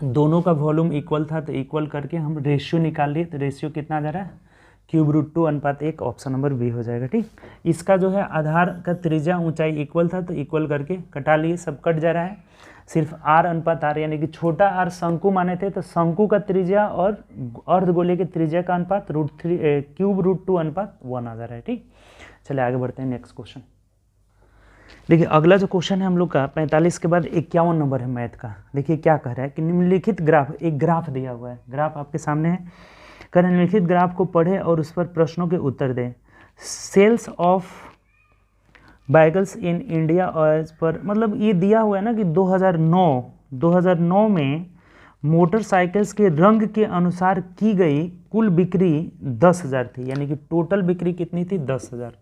दोनों का वॉल्यूम इक्वल था तो इक्वल करके हम रेशियो निकाल लिए, तो रेशियो कितना आ जा रहा है, √2:1, ऑप्शन नंबर बी हो जाएगा। ठीक, इसका जो है आधार का त्रिज्या ऊंचाई इक्वल था तो इक्वल करके कटा लिए, सब कट जा रहा है, सिर्फ r/r यानी कि छोटा r शंकु माने थे, तो शंकु का त्रिज्या और अर्धगोले के त्रिज्या का अनुपात √2:1 आ जा रहा है। ठीक, चलिए आगे बढ़ते हैं नेक्स्ट क्वेश्चन। देखिए अगला जो क्वेश्चन है हम लोग का 45 के बाद 51 नंबर है मैथ का। देखिए क्या कह रहा है कि निम्नलिखित ग्राफ, एक ग्राफ दिया हुआ है, ग्राफ आपके सामने है, कह रहे निम्नलिखित ग्राफ को पढ़े और उस पर प्रश्नों के उत्तर दें। Sales of bicycles in India और पर, मतलब ये दिया हुआ है ना कि 2009 में मोटरसाइकिल्स के रंग के अनुसार की गई कुल बिक्री 10,000 थी, यानी कि टोटल बिक्री कितनी थी, 10,000।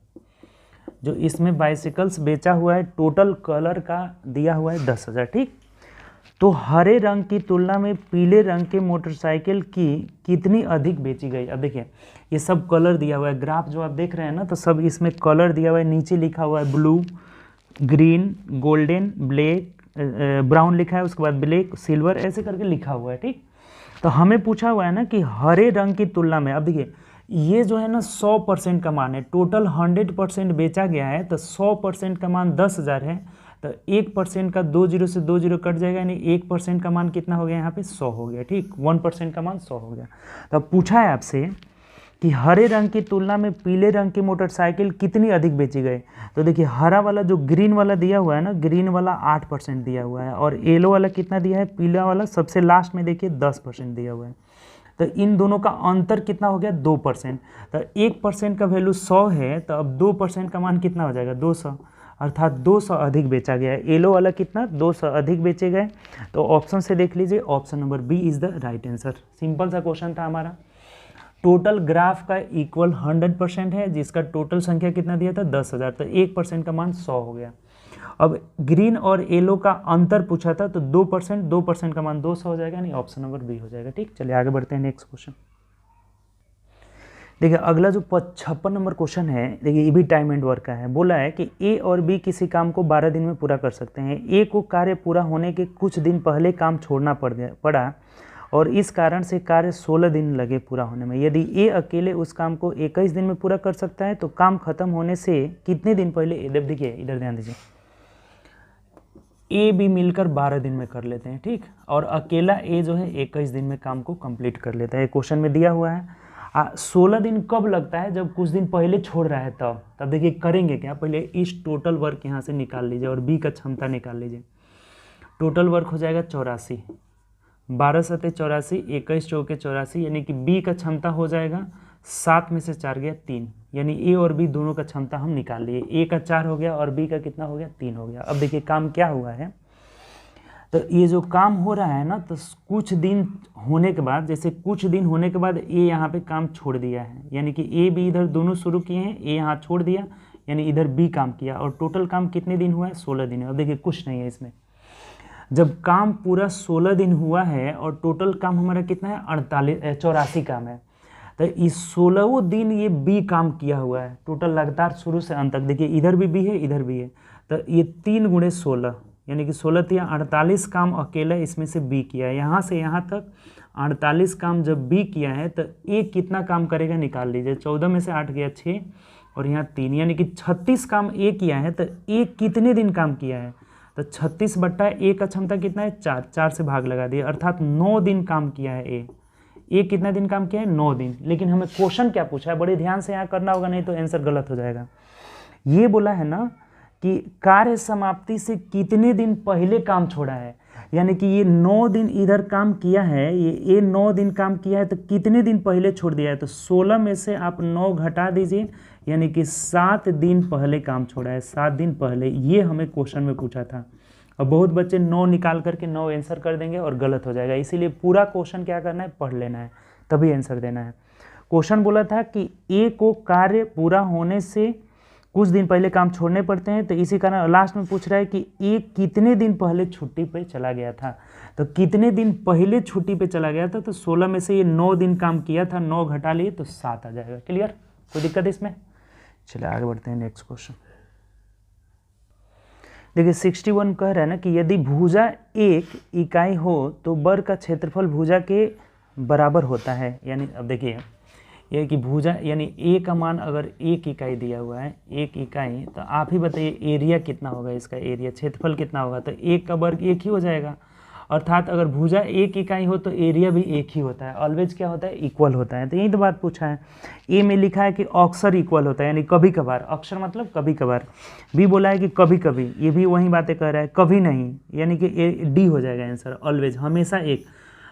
जो इसमें बाइसिकल्स बेचा हुआ है टोटल कलर का दिया हुआ है 10,000। ठीक, तो हरे रंग की तुलना में पीले रंग के मोटरसाइकिल की कितनी अधिक बेची गई। अब देखिए ये सब कलर दिया हुआ है, ग्राफ जो आप देख रहे हैं ना, तो सब इसमें कलर दिया हुआ है, नीचे लिखा हुआ है blue, green, golden, black, brown लिखा है, उसके बाद ब्लैक, सिल्वर, ऐसे करके लिखा हुआ है। ठीक, तो हमें पूछा हुआ है ना कि हरे रंग की तुलना में, अब देखिए ये जो है ना 100% का मान है, टोटल 100% बेचा गया है, तो 100% का मान 10,000 है, तो 1% का 2 0 से 2 0 कट जाएगा, यानी 1% का मान कितना हो गया यहाँ पे 100 हो गया। ठीक, 1% का मान 100 हो गया। तो अब पूछा है आपसे कि हरे रंग की तुलना में पीले रंग की मोटरसाइकिल कितनी अधिक बेची गई। तो देखिए हरा वाला जो ग्रीन वाला दिया हुआ है ना, ग्रीन वाला 8% दिया हुआ है, और येलो वाला कितना दिया है, पीला वाला सबसे लास्ट में देखिए 10% दिया हुआ है। तो इन दोनों का अंतर कितना हो गया, 2%। तो 1% का वैल्यू 100 है, तो अब 2% का मान कितना हो जाएगा, 200, अर्थात 200 अधिक बेचा गया है। येलो वाला कितना, 200 अधिक बेचे गए। तो ऑप्शन से देख लीजिए, option number B is the right answer. Simple सा क्वेश्चन था हमारा। टोटल ग्राफ का इक्वल 100% है, जिसका टोटल संख्या कितना दिया था, 10,000, तो 1% का मान 100 हो गया। अब ग्रीन और येलो का अंतर पूछा था, तो 2% का मान 200 हो जाएगा, यानी ऑप्शन नंबर बी हो जाएगा। ठीक, चलिए आगे बढ़ते हैं नेक्स्ट क्वेश्चन। देखिए अगला जो 56 नंबर क्वेश्चन है, देखिए ये भी टाइम एंड वर्क का है। बोला है कि ए और बी किसी काम को 12 दिन में पूरा कर सकते हैं। ए को कार्य पूरा होने के कुछ दिन पहले काम छोड़ना पड़ा और इस कारण से कार्य 16 दिन लगे पूरा होने में। यदि ए अकेले उस काम को 21 दिन में पूरा कर सकता है, तो काम खत्म होने से कितने दिन पहले, देखिए इधर ध्यान दीजिए, ए बी मिलकर 12 दिन में कर लेते हैं। ठीक, और अकेला ए जो है 21 दिन में काम को कंप्लीट कर लेता है। क्वेश्चन में दिया हुआ है 16 दिन कब लगता है, जब कुछ दिन पहले छोड़ रहा है तब देखिए करेंगे क्या, पहले इस टोटल वर्क यहाँ से निकाल लीजिए और बी का क्षमता निकाल लीजिए। टोटल वर्क हो जाएगा 84, 12 7 84, 21 चौके 84, यानी कि बी का क्षमता हो जाएगा 7 में से 4 गया 3, यानी ए और बी दोनों का क्षमता हम निकाल लिए। ए का 4 हो गया और बी का कितना हो गया, 3 हो गया। अब देखिए काम क्या हुआ है, तो ये जो काम हो रहा है ना, तो कुछ दिन होने के बाद, जैसे कुछ दिन होने के बाद ए यहाँ पे काम छोड़ दिया है, यानी कि ए बी इधर दोनों शुरू किए हैं, ए यहाँ छोड़ दिया, यानी इधर बी काम किया, और टोटल काम कितने दिन हुआ है, 16 दिन। अब देखिए कुछ नहीं है इसमें, जब काम पूरा 16 दिन हुआ है और टोटल काम हमारा कितना है, 84 काम है, तो इस 16वें दिन ये बी काम किया हुआ है टोटल लगातार शुरू से अंत तक। देखिए इधर भी बी है, इधर भी है, तो ये 3 × 16, यानी कि 16 या 48 काम अकेला इसमें से बी किया है। यहाँ से यहाँ तक 48 काम जब बी किया है, तो ए कितना काम करेगा निकाल लीजिए। 14 में से 8 गया 6, और यहाँ 3, यानी कि 36 काम ए किया है। तो ए कितने दिन काम किया है, तो 36 बट्टा ए का क्षमता कितना है, 4, 4 से भाग लगा दिया, अर्थात 9 दिन काम किया है ए कितना दिन काम किया है, 9 दिन। लेकिन हमें क्वेश्चन क्या पूछा है, बड़े ध्यान से यहाँ करना होगा, नहीं तो आंसर गलत हो जाएगा। ये बोला है ना कि कार्य समाप्ति से कितने दिन पहले काम छोड़ा है, यानी कि ये 9 दिन इधर काम किया है, ये 9 दिन काम किया है, तो कितने दिन पहले छोड़ दिया है, तो 16 में से आप 9 घटा दीजिए, यानी कि 7 दिन पहले काम छोड़ा है, 7 दिन पहले। ये हमें क्वेश्चन में पूछा था। और बहुत बच्चे 9 निकाल करके 9 आंसर कर देंगे और गलत हो जाएगा, इसीलिए पूरा क्वेश्चन क्या करना है, पढ़ लेना है, तभी आंसर देना है। क्वेश्चन बोला था कि ए को कार्य पूरा होने से कुछ दिन पहले काम छोड़ने पड़ते हैं, तो इसी कारण लास्ट में पूछ रहा है कि ए कितने दिन पहले छुट्टी पे चला गया था। तो कितने दिन पहले छुट्टी पे चला गया था, तो 16 में से ये 9 दिन काम किया था, 9 घटा लिए तो 7 आ जाएगा। क्लियर, कोई दिक्कत इसमें? चलिए आगे बढ़ते हैं नेक्स्ट क्वेश्चन। देखिए 61 कह रहा है ना कि यदि भुजा 1 इकाई हो तो वर्ग का क्षेत्रफल भुजा के बराबर होता है। यानी अब देखिए ये कि भुजा यानी ए का मान अगर 1 इकाई दिया हुआ है, 1 इकाई, तो आप ही बताइए एरिया कितना होगा, इसका एरिया क्षेत्रफल कितना होगा, तो 1 का वर्ग 1 ही हो जाएगा। अर्थात अगर भुजा 1 इकाई हो तो एरिया भी 1 ही होता है, ऑलवेज क्या होता है, इक्वल होता है। तो यही तो बात पूछा है। ए में लिखा है कि अक्सर इक्वल होता है, यानी कभी कभार, अक्सर मतलब कभी कभार। बी बोला है कि कभी कभी, ये भी वही बातें कह रहा है, कभी नहीं, यानी कि डी हो जाएगा आंसर, ऑलवेज, हमेशा 1।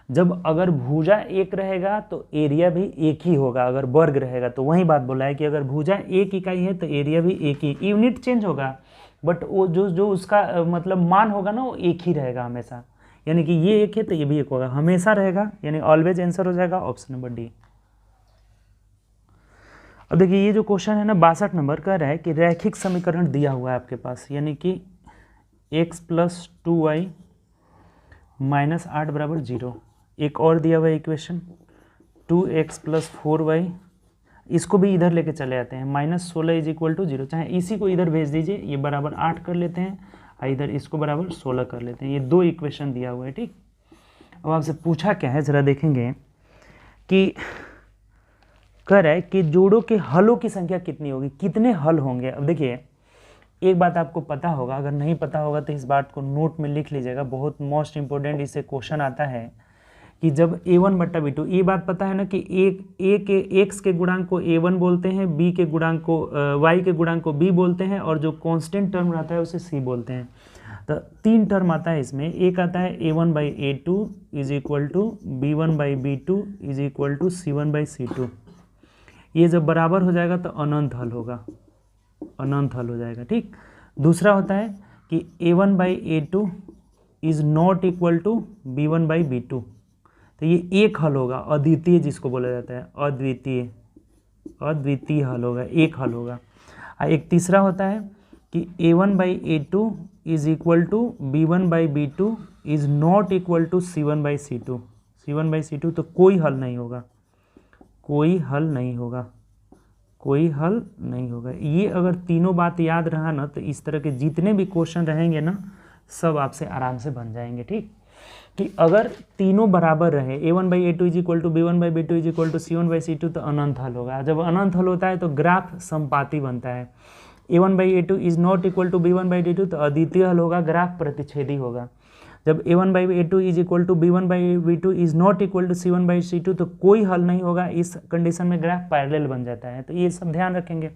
जब अगर भुजा 1 रहेगा तो एरिया भी 1 ही होगा, अगर वर्ग रहेगा तो वही बात बोला है कि अगर भुजा 1 इकाई है तो एरिया भी 1 ही, यूनिट चेंज होगा बट वो जो उसका मतलब मान होगा ना वो 1 ही रहेगा हमेशा। यानी कि ये 1 है तो ये भी 1 होगा, हमेशा रहेगा, यानी ऑलवेज आंसर हो जाएगा ऑप्शन नंबर डी। अब देखिए ये जो क्वेश्चन है ना 62 नंबर का रहा है कि रैखिक समीकरण दिया हुआ है आपके पास, यानी कि x + 2y - 8 = 0। एक और दिया हुआ है इक्वेशन 2x + 4y, इसको भी इधर लेके चले आते हैं, -16 = 0। चाहे इसी को इधर भेज दीजिए, ये बराबर 8 कर लेते हैं, इधर इसको बराबर 16 कर लेते हैं। ये 2 इक्वेशन दिया हुआ है, ठीक। अब आपसे पूछा क्या है ज़रा देखेंगे कि कह रहा है कि जोड़ों के हलों की संख्या कितनी होगी, कितने हल होंगे। अब देखिए एक बात आपको पता होगा, अगर नहीं पता होगा तो इस बात को नोट में लिख लीजिएगा, बहुत मोस्ट इंपॉर्टेंट इससे क्वेश्चन आता है कि जब a1/b2, ये बात पता है ना कि x के गुणांक को a1 बोलते हैं, b के गुणांक को y के गुणांक को b बोलते हैं, और जो कांस्टेंट टर्म रहता है उसे c बोलते हैं। तो 3 टर्म आता है इसमें, एक आता है a1/a2 = b1/b2 = c1/c2। ये जब बराबर हो जाएगा तो अनंत हल होगा, अनंत हल हो जाएगा, ठीक। दूसरा होता है कि a1/a2 ≠ b1/b2, तो ये एक हल होगा, अद्वितीय जिसको बोला जाता है, अद्वितीय हल होगा, एक हल होगा। एक तीसरा होता है कि a1/a2 = b1/b2 ≠ c1/c2, c1/c2, तो कोई हल नहीं होगा, कोई हल नहीं होगा, कोई हल नहीं होगा। ये अगर तीनों बात याद रहा ना तो इस तरह के जितने भी क्वेश्चन रहेंगे ना सब आपसे आराम से बन जाएंगे, ठीक। कि अगर तीनों बराबर रहे, a1/a2 = b1/b2 = c1/c2, तो अनंत हल होगा। जब अनंत हल होता है तो ग्राफ समपाती बनता है। a1/a2 ≠ b1/b2, तो अद्वितीय हल होगा, ग्राफ प्रतिच्छेदी होगा। जब a1/a2 = b1/b2 ≠ c1/c2, तो कोई हल नहीं होगा, इस कंडीशन में ग्राफ पैरेलल बन जाता है। तो ये सब ध्यान रखेंगे।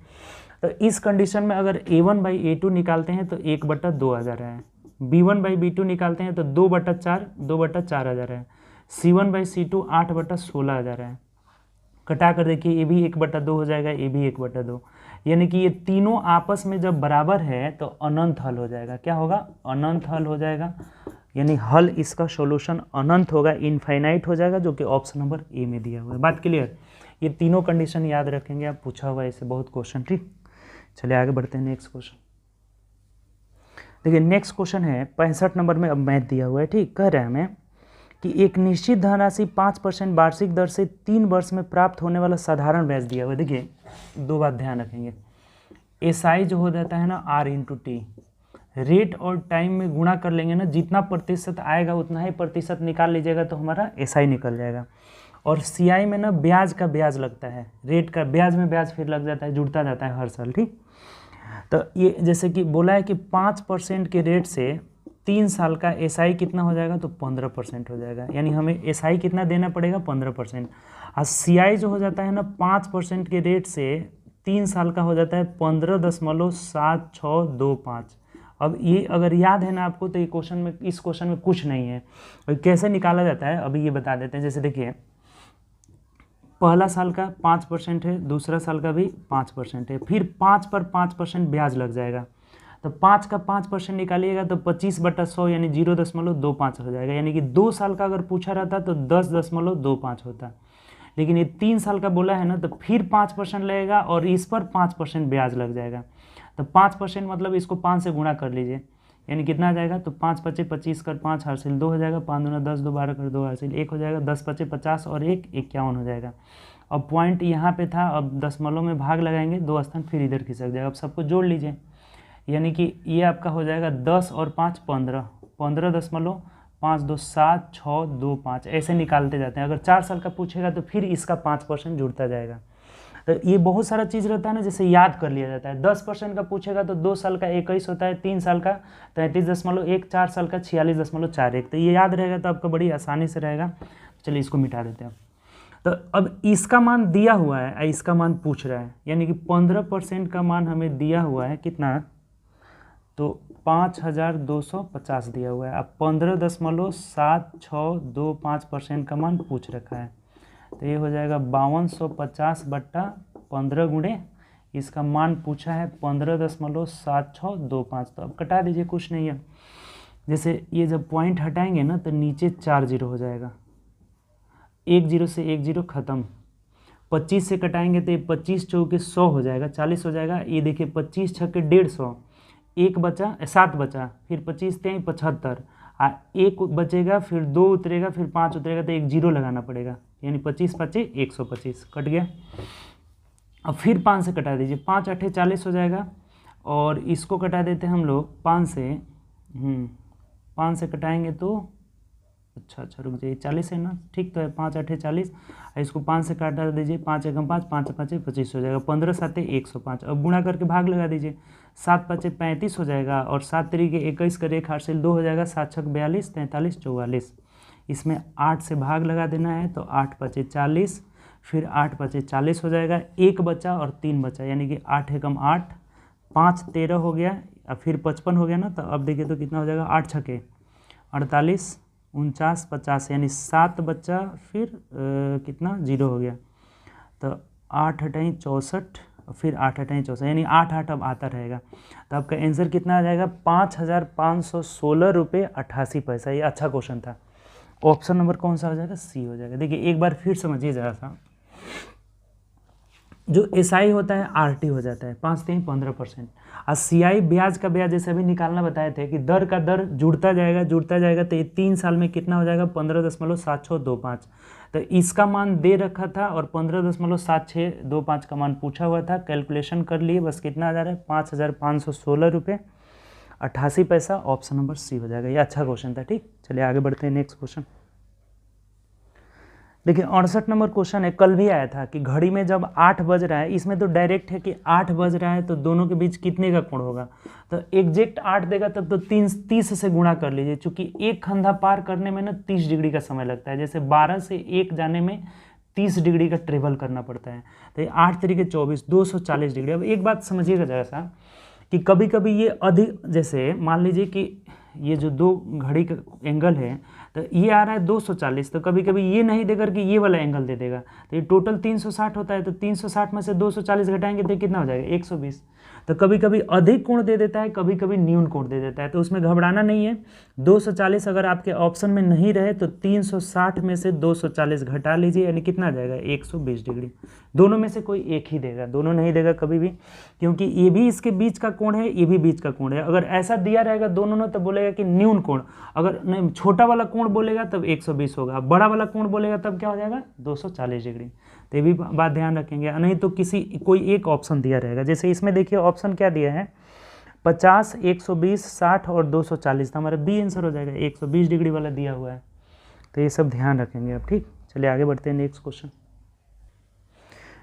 तो इस कंडीशन में अगर a1/a2 निकालते हैं तो 1/2 आ जा रहा है, b1/b2 निकालते हैं तो 2/4 आ जा रहा है, c1/c2 8/16 आ जा रहा है। कटा कर देखिए ये भी 1/2 हो जाएगा, ये भी 1/2, यानी कि ये तीनों आपस में जब बराबर है तो अनंत हल हो जाएगा। क्या होगा, अनंत हल हो जाएगा, यानी हल इसका सॉल्यूशन अनंत होगा, इनफाइनाइट हो जाएगा, जो कि ऑप्शन नंबर ए में दिया हुआ है। बात क्लियर, ये तीनों कंडीशन याद रखेंगे आप, पूछा हुआ है इससे बहुत क्वेश्चन, ठीक। चलिए आगे बढ़ते हैं नेक्स्ट क्वेश्चन। देखिए नेक्स्ट क्वेश्चन है 65 नंबर में, अब मैथ दिया हुआ है, ठीक। कह रहा है हमें कि एक निश्चित धनराशि 5% वार्षिक दर से 3 वर्ष में प्राप्त होने वाला साधारण ब्याज दिया हुआ है। देखिए 2 बात ध्यान रखेंगे, एसआई जो हो जाता है ना r/t, रेट और टाइम में गुणा कर लेंगे ना, जितना प्रतिशत आएगा उतना ही प्रतिशत निकाल लीजिएगा तो हमारा एसआई निकल जाएगा। और सीआई में ना ब्याज का ब्याज लगता है, रेट का ब्याज में ब्याज फिर लग जाता है, जुड़ता जाता है हर साल, ठीक। तो ये जैसे कि बोला है कि 5% के रेट से 3 साल का एसआई कितना हो जाएगा, तो 15% हो जाएगा, यानी हमें एसआई कितना देना पड़ेगा, 15%। और सीआई जो हो जाता है ना 5% के रेट से 3 साल का हो जाता है 15.7625। अब ये अगर याद है ना आपको तो ये क्वेश्चन में, इस क्वेश्चन में कुछ नहीं है, और कैसे निकाला जाता है अभी ये बता देते हैं। जैसे देखिए पहला साल का 5% है, दूसरा साल का भी 5% है, फिर 5 पर 5% ब्याज लग जाएगा, तो 5 का 5% निकालिएगा तो 25/100 यानी 0.25 हो जाएगा, यानी कि 2 साल का अगर पूछा रहता तो 10.25 होता, लेकिन ये 3 साल का बोला है ना तो फिर 5% लगेगा और इस पर 5% ब्याज लग जाएगा। तो 5% मतलब इसको 5 से गुणा कर लीजिए, यानी कितना आ जाएगा, तो 5 × 5 = 25 कर 5 हासिल 2 हो जाएगा, 5 × 10 2 12 कर 2 हासिल 1 हो जाएगा, 10 × 5 = 50 और 1 51 हो जाएगा। अब पॉइंट यहाँ पे था, अब दशमलव में भाग लगाएंगे, 2 स्थान फिर इधर खिसक जाएगा। अब सबको जोड़ लीजिए, यानी कि ये आपका हो जाएगा 10 और 5 15, 15.52762 5 ऐसे निकालते जाते हैं। अगर 4 साल का पूछेगा तो फिर इसका 5% जुड़ता जाएगा। तो ये बहुत सारा चीज़ रहता है ना, जैसे याद कर लिया जाता है। 10% का पूछेगा तो 2 साल का 21 होता है, 3 साल का 33.1, 4 साल का 46.41। तो ये याद रहेगा तो आपको बड़ी आसानी से रहेगा। चलिए इसको मिटा देते हैं। तो अब इसका मान दिया हुआ है, इसका मान पूछ रहा है, यानी कि 15% का मान हमें दिया हुआ है कितना, तो 5250 दिया हुआ है। अब 15.7625% का मान पूछ रखा है, तो ये हो जाएगा 5250/15 गुणे इसका मान पूछा है 15.7625। तो अब कटा दीजिए, कुछ नहीं है। जैसे ये जब पॉइंट हटाएंगे ना तो नीचे 4 जीरो हो जाएगा, 1 जीरो से 1 जीरो खत्म। 25 से कटाएंगे तो ये 25 चौके 100 हो जाएगा, 40 हो जाएगा। ये देखिए 25 छक्के 150, 1 बचा, 7 बचा, फिर 25 3 75, 1 बचेगा, फिर 2 उतरेगा, फिर 5 उतरेगा, तो 1 जीरो लगाना पड़ेगा, यानी 25 5 125 कट गया। अब फिर 5 से कटा दीजिए, 5 8 40 हो जाएगा। और इसको कटा देते हैं हम लोग 5 से, 5 से कटाएंगे तो अच्छा रुक जाइए, 40 है ना, ठीक तो है, 5 8 40। इसको 5 से काटा दीजिए, 5 एकम 5, 5 5 25 हो जाएगा, 15 7 105। अब गुणा करके भाग लगा दीजिए, 7 5 35 हो जाएगा, और 7 तरीके 21 करे, एक हासिल 2 हो जाएगा, 7 6 42, 43 44। इसमें 8 से भाग लगा देना है, तो 8 5 40, फिर 8 5 40 हो जाएगा, 1 बचा और 3 बचा, यानी कि 8 एकम 8, 5 13 हो गया, अब फिर 55 हो गया ना। तो अब देखिए तो कितना हो जाएगा, 8 छके 48, 49 50, यानी 7 बचा, फिर कितना जीरो हो गया, तो 8 8 64, फिर 8 8 64, यानी 8 8 अब आता रहेगा। तो आपका आंसर कितना आ जाएगा, 5516 रुपये 88 पैसा। ये अच्छा क्वेश्चन था। ऑप्शन नंबर कौन सा हो जाएगा, सी हो जाएगा। देखिए एक बार फिर समझिए जरा सा, जो एसआई होता है आरटी हो जाता है 5 3 15%, और सीआई ब्याज का ब्याज जैसे अभी निकालना बताए थे कि दर का दर जुड़ता जाएगा, तो ये 3 साल में कितना हो जाएगा, 15.7625। तो इसका मान दे रखा था और 15.7625 का मान पूछा हुआ था। कैलकुलेशन कर लिए, बस कितना आ जा रहा है, 5516 रुपये 88 पैसा। ऑप्शन नंबर सी हो जाएगा। ये अच्छा क्वेश्चन था। ठीक, चलिए आगे बढ़ते हैं नेक्स्ट क्वेश्चन। देखिए 68 नंबर क्वेश्चन है, कल भी आया था कि घड़ी में जब 8 बज रहा है, इसमें तो डायरेक्ट है कि 8 बज रहा है तो दोनों के बीच कितने का कोण होगा। तो एग्जैक्ट 8 देगा तब तो 30 से गुणा कर लीजिए, क्योंकि एक खंधा पार करने में ना 30 डिग्री का समय लगता है। जैसे 12 से 1 जाने में 30 डिग्री का ट्रेवल करना पड़ता है। तो 8 तरीके 24, 240 डिग्री। अब एक बात समझिएगा जरा सा कि कभी कभी ये अधिक, जैसे मान लीजिए कि ये जो दो घड़ी का एंगल है, तो ये आ रहा है 240, तो कभी कभी ये नहीं देकर के ये वाला एंगल दे देगा, तो ये टोटल 360 होता है। तो 360 में से 240 घटाएंगे तो कितना हो जाएगा, 120। तो कभी कभी अधिक कोण दे देता है, कभी कभी न्यून कोण दे देता है, तो उसमें घबराना नहीं है। 240 अगर आपके ऑप्शन में नहीं रहे तो 360 में से 240 घटा लीजिए, यानी कितना आ जाएगा, 120 डिग्री। दोनों में से कोई एक ही देगा, दोनों नहीं देगा कभी भी, क्योंकि ये भी इसके बीच का कोण है, ये भी बीच का कोण है। अगर ऐसा दिया रहेगा दोनों ने तो बोलेगा कि न्यून कोण, अगर नहीं छोटा वाला कोण बोलेगा तब 120 होगा, बड़ा वाला कोण बोलेगा तब क्या हो जाएगा, 240 डिग्री। तो ये भी बात ध्यान रखेंगे, नहीं तो कोई एक ऑप्शन दिया रहेगा। जैसे इसमें देखिए ऑप्शन क्या दिया है, 50, 120, 60 और 240, तो हमारा बी आंसर हो जाएगा, 120 डिग्री वाला दिया हुआ है। तो ये सब ध्यान रखेंगे आप। ठीक, चलिए आगे बढ़ते हैं नेक्स्ट क्वेश्चन।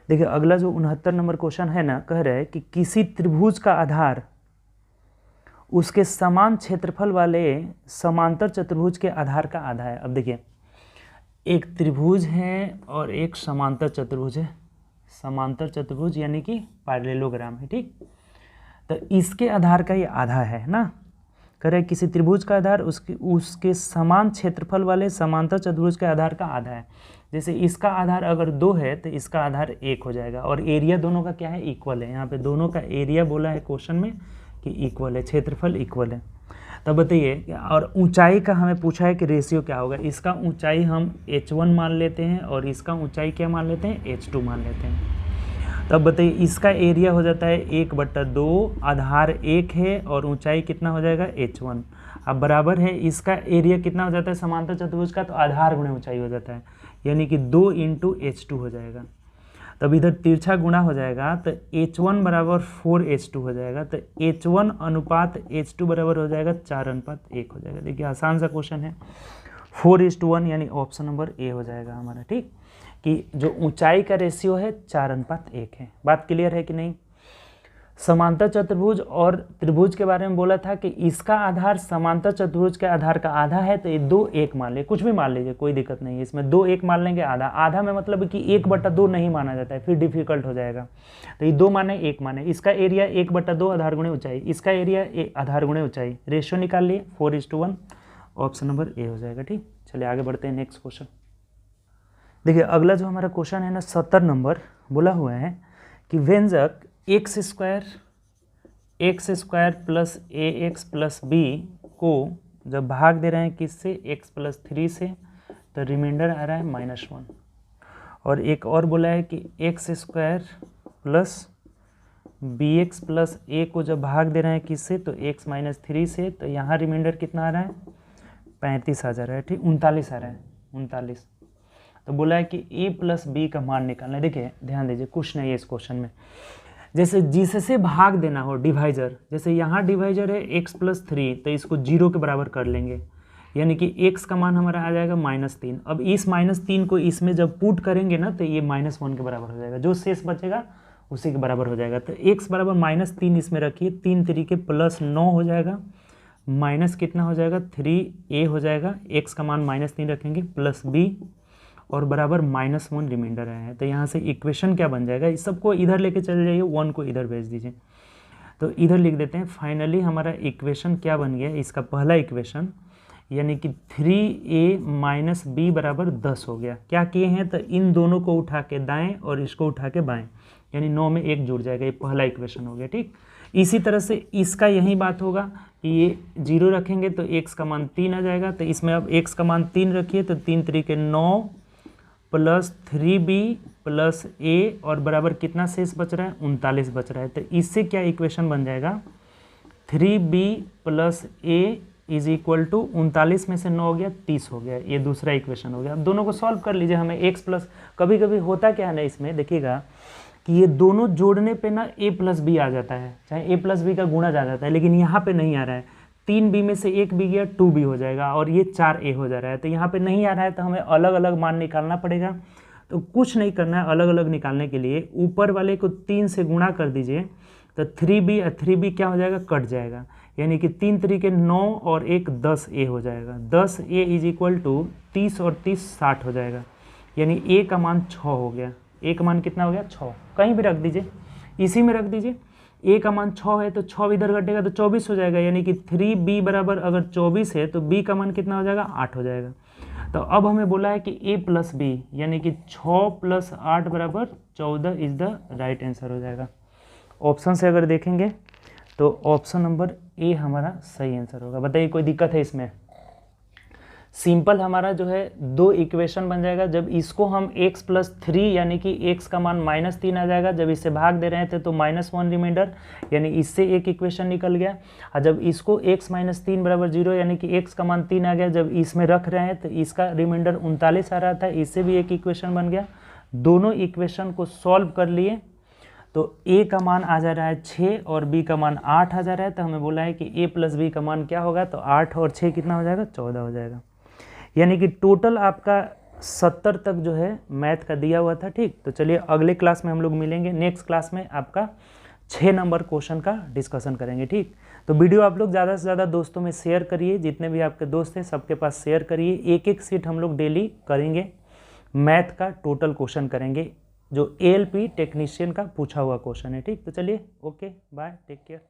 देखिए अगला जो 69 नंबर क्वेश्चन है ना, कह रहा है कि किसी त्रिभुज का आधार उसके समान क्षेत्रफल वाले समांतर चतुर्भुज के आधार का आधा है। अब देखिए एक त्रिभुज है और एक समांतर चतुर्भुज है। समांतर चतुर्भुज यानी कि पैरेललोग्राम है। ठीक, तो इसके आधार का ये आधा है ना। कह रहे किसी त्रिभुज का आधार उसके समान क्षेत्रफल वाले समांतर चतुर्भुज के आधार का आधा है। जैसे इसका आधार अगर 2 है तो इसका आधार 1 हो जाएगा, और एरिया दोनों का क्या है, इक्वल है। यहाँ पे दोनों का एरिया बोला है क्वेश्चन में कि इक्वल है, क्षेत्रफल इक्वल है। तब बताइए, और ऊंचाई का हमें पूछा है कि रेशियो क्या होगा। इसका ऊंचाई हम h1 मान लेते हैं और इसका ऊंचाई क्या मान लेते हैं, h2 मान लेते हैं। तब बताइए इसका एरिया हो जाता है 1/2, आधार 1 है और ऊंचाई कितना हो जाएगा, h1। अब बराबर है इसका एरिया कितना हो जाता है समांतर चतुर्भुज का, तो आधार गुणे ऊंचाई हो जाता है, यानी कि 2 × h2 हो जाएगा। तब इधर तिरछा गुणा हो जाएगा तो H1 बराबर 4H2 हो जाएगा, तो H1 अनुपात H2 बराबर हो जाएगा 4:1 हो जाएगा। देखिए आसान सा क्वेश्चन है, 4:1 यानी ऑप्शन नंबर ए हो जाएगा हमारा। ठीक, कि जो ऊंचाई का रेशियो है 4:1 है। बात क्लियर है कि नहीं। समांतर चतुर्भुज और त्रिभुज के बारे में बोला था कि इसका आधार समांतर चतुर्भुज के आधार का आधा है, तो ये 2:1 मान ले, कुछ भी मान लीजिए, कोई दिक्कत नहीं है इसमें। 2:1 मान लेंगे, आधा आधा में मतलब कि 1/2 नहीं माना जाता है, फिर डिफिकल्ट हो जाएगा। तो ये 2 माने 1 माने, इसका एरिया 1/2 आधार गुणे ऊंचाई, इसका एरिया आधार गुणे ऊंचाई, रेशियो निकाल लिए 4:1, ऑप्शन नंबर ए हो जाएगा। ठीक, चलिए आगे बढ़ते हैं नेक्स्ट क्वेश्चन। देखिए अगला जो हमारा क्वेश्चन है ना 70 नंबर, बोला हुआ है कि व्यंजक x square plus ax plus b को जब भाग दे रहे हैं किससे, x प्लस 3 से, तो रिमाइंडर आ रहा है -1। और एक और बोला है कि x square plus bx plus a को जब भाग दे रहे हैं किससे, तो x माइनस 3 से, तो यहाँ रिमाइंडर कितना आ रहा है 35 आ जा रहा है। ठीक, 39 आ रहा है, 39। तो बोला है कि a प्लस b का मान निकालना है। देखिए ध्यान दीजिए, कुछ नहीं है इस क्वेश्चन में, जैसे जिससे भाग देना हो डिवाइजर, जैसे यहाँ डिवाइजर है x प्लस 3, तो इसको 0 के बराबर कर लेंगे, यानी कि x का मान हमारा आ जाएगा -3। अब इस -3 को इसमें जब पुट करेंगे ना, तो ये -1 के बराबर हो जाएगा, जो शेष बचेगा उसी के बराबर हो जाएगा। तो x बराबर -3 इसमें रखिए, 3 तरीके +9 हो जाएगा, माइनस कितना हो जाएगा 3a हो जाएगा, x का मान -3 रखेंगे, प्लस b और बराबर -1 रिमाइंडर आया है। तो यहाँ से इक्वेशन क्या बन जाएगा, इस सबको इधर लेके चले जाइए, 1 को इधर भेज दीजिए, तो इधर लिख देते हैं। फाइनली हमारा इक्वेशन क्या बन गया, इसका पहला इक्वेशन, यानी कि 3a माइनस b बराबर 10 हो गया। क्या किए हैं, तो इन दोनों को उठा के दाएं और इसको उठा के बाएं, यानी 9 में 1 जुड़ जाएगा, ये पहला इक्वेशन हो गया। ठीक, इसी तरह से इसका यही बात होगा कि ये 0 रखेंगे तो x का मान 3 आ जाएगा, तो इसमें अब x का मान 3 रखिए, तो 3 तरीके 9 प्लस 3b प्लस a और बराबर कितना शेष बच रहा है 39 बच रहा है। तो इससे क्या इक्वेशन बन जाएगा, 3b plus a is equal to 39 में से 9 हो गया 30 हो गया, ये दूसरा इक्वेशन हो गया। अब दोनों को सॉल्व कर लीजिए, हमें x प्लस, कभी कभी होता क्या है ना इसमें, देखिएगा कि ये दोनों जोड़ने पे ना a प्लस b आ जाता है, चाहे a प्लस b का गुणा जा जाता है, लेकिन यहाँ पे नहीं आ रहा है। 3b में से 1b गया 2b हो जाएगा, और ये 4a हो जा रहा है, तो यहाँ पे नहीं आ रहा है, तो हमें अलग अलग मान निकालना पड़ेगा। तो कुछ नहीं करना है, अलग अलग निकालने के लिए ऊपर वाले को 3 से गुणा कर दीजिए, तो 3b और 3b क्या हो जाएगा, कट जाएगा, यानी कि 3 तरीके 9 और 1 10a हो जाएगा। 10a इज इक्वल टू 30 और 30 60 हो जाएगा, यानी a का मान 6 हो गया। a का मान कितना हो गया 6, कहीं भी रख दीजिए, इसी में रख दीजिए। a का मान 6 है तो 6 इधर घटेगा तो 24 हो जाएगा, यानी कि 3b बराबर अगर 24 है तो b का मान कितना हो जाएगा 8 हो जाएगा। तो अब हमें बोला है कि a प्लस b यानी कि 6 प्लस 8 बराबर 14 इज द राइट आंसर हो जाएगा। ऑप्शन से अगर देखेंगे तो ऑप्शन नंबर ए हमारा सही आंसर होगा। बताइए कोई दिक्कत है इसमें, सिंपल हमारा जो है 2 इक्वेशन बन जाएगा। जब इसको हम x प्लस 3 यानी कि x का मान -3 आ जाएगा, जब इससे भाग दे रहे थे तो -1 रिमाइंडर, यानी इससे एक इक्वेशन निकल गया। और जब इसको x माइनस 3 बराबर 0 यानी कि x का मान 3 आ गया, जब इसमें रख रहे हैं तो इसका रिमाइंडर 39 आ रहा था, इससे भी एक इक्वेशन बन गया। दोनों इक्वेशन को सॉल्व कर लिए तो a का मान आ जा रहा है 6 और b का मान 8 आ जा रहा है। तो हमें बोला है कि a प्लस b का मान क्या होगा, तो 8 और 6 कितना हो जाएगा 14 हो जाएगा, यानी कि टोटल आपका 70 तक जो है मैथ का दिया हुआ था। ठीक, तो चलिए अगले क्लास में हम लोग मिलेंगे, नेक्स्ट क्लास में आपका 6 नंबर क्वेश्चन का डिस्कशन करेंगे। ठीक, तो वीडियो आप लोग ज़्यादा से ज़्यादा दोस्तों में शेयर करिए, जितने भी आपके दोस्त हैं सबके पास शेयर करिए। एक एक सीट हम लोग डेली करेंगे, मैथ का टोटल क्वेश्चन करेंगे जो ALP टेक्नीशियन का पूछा हुआ क्वेश्चन है। ठीक, तो चलिए ओके बाय, टेक केयर।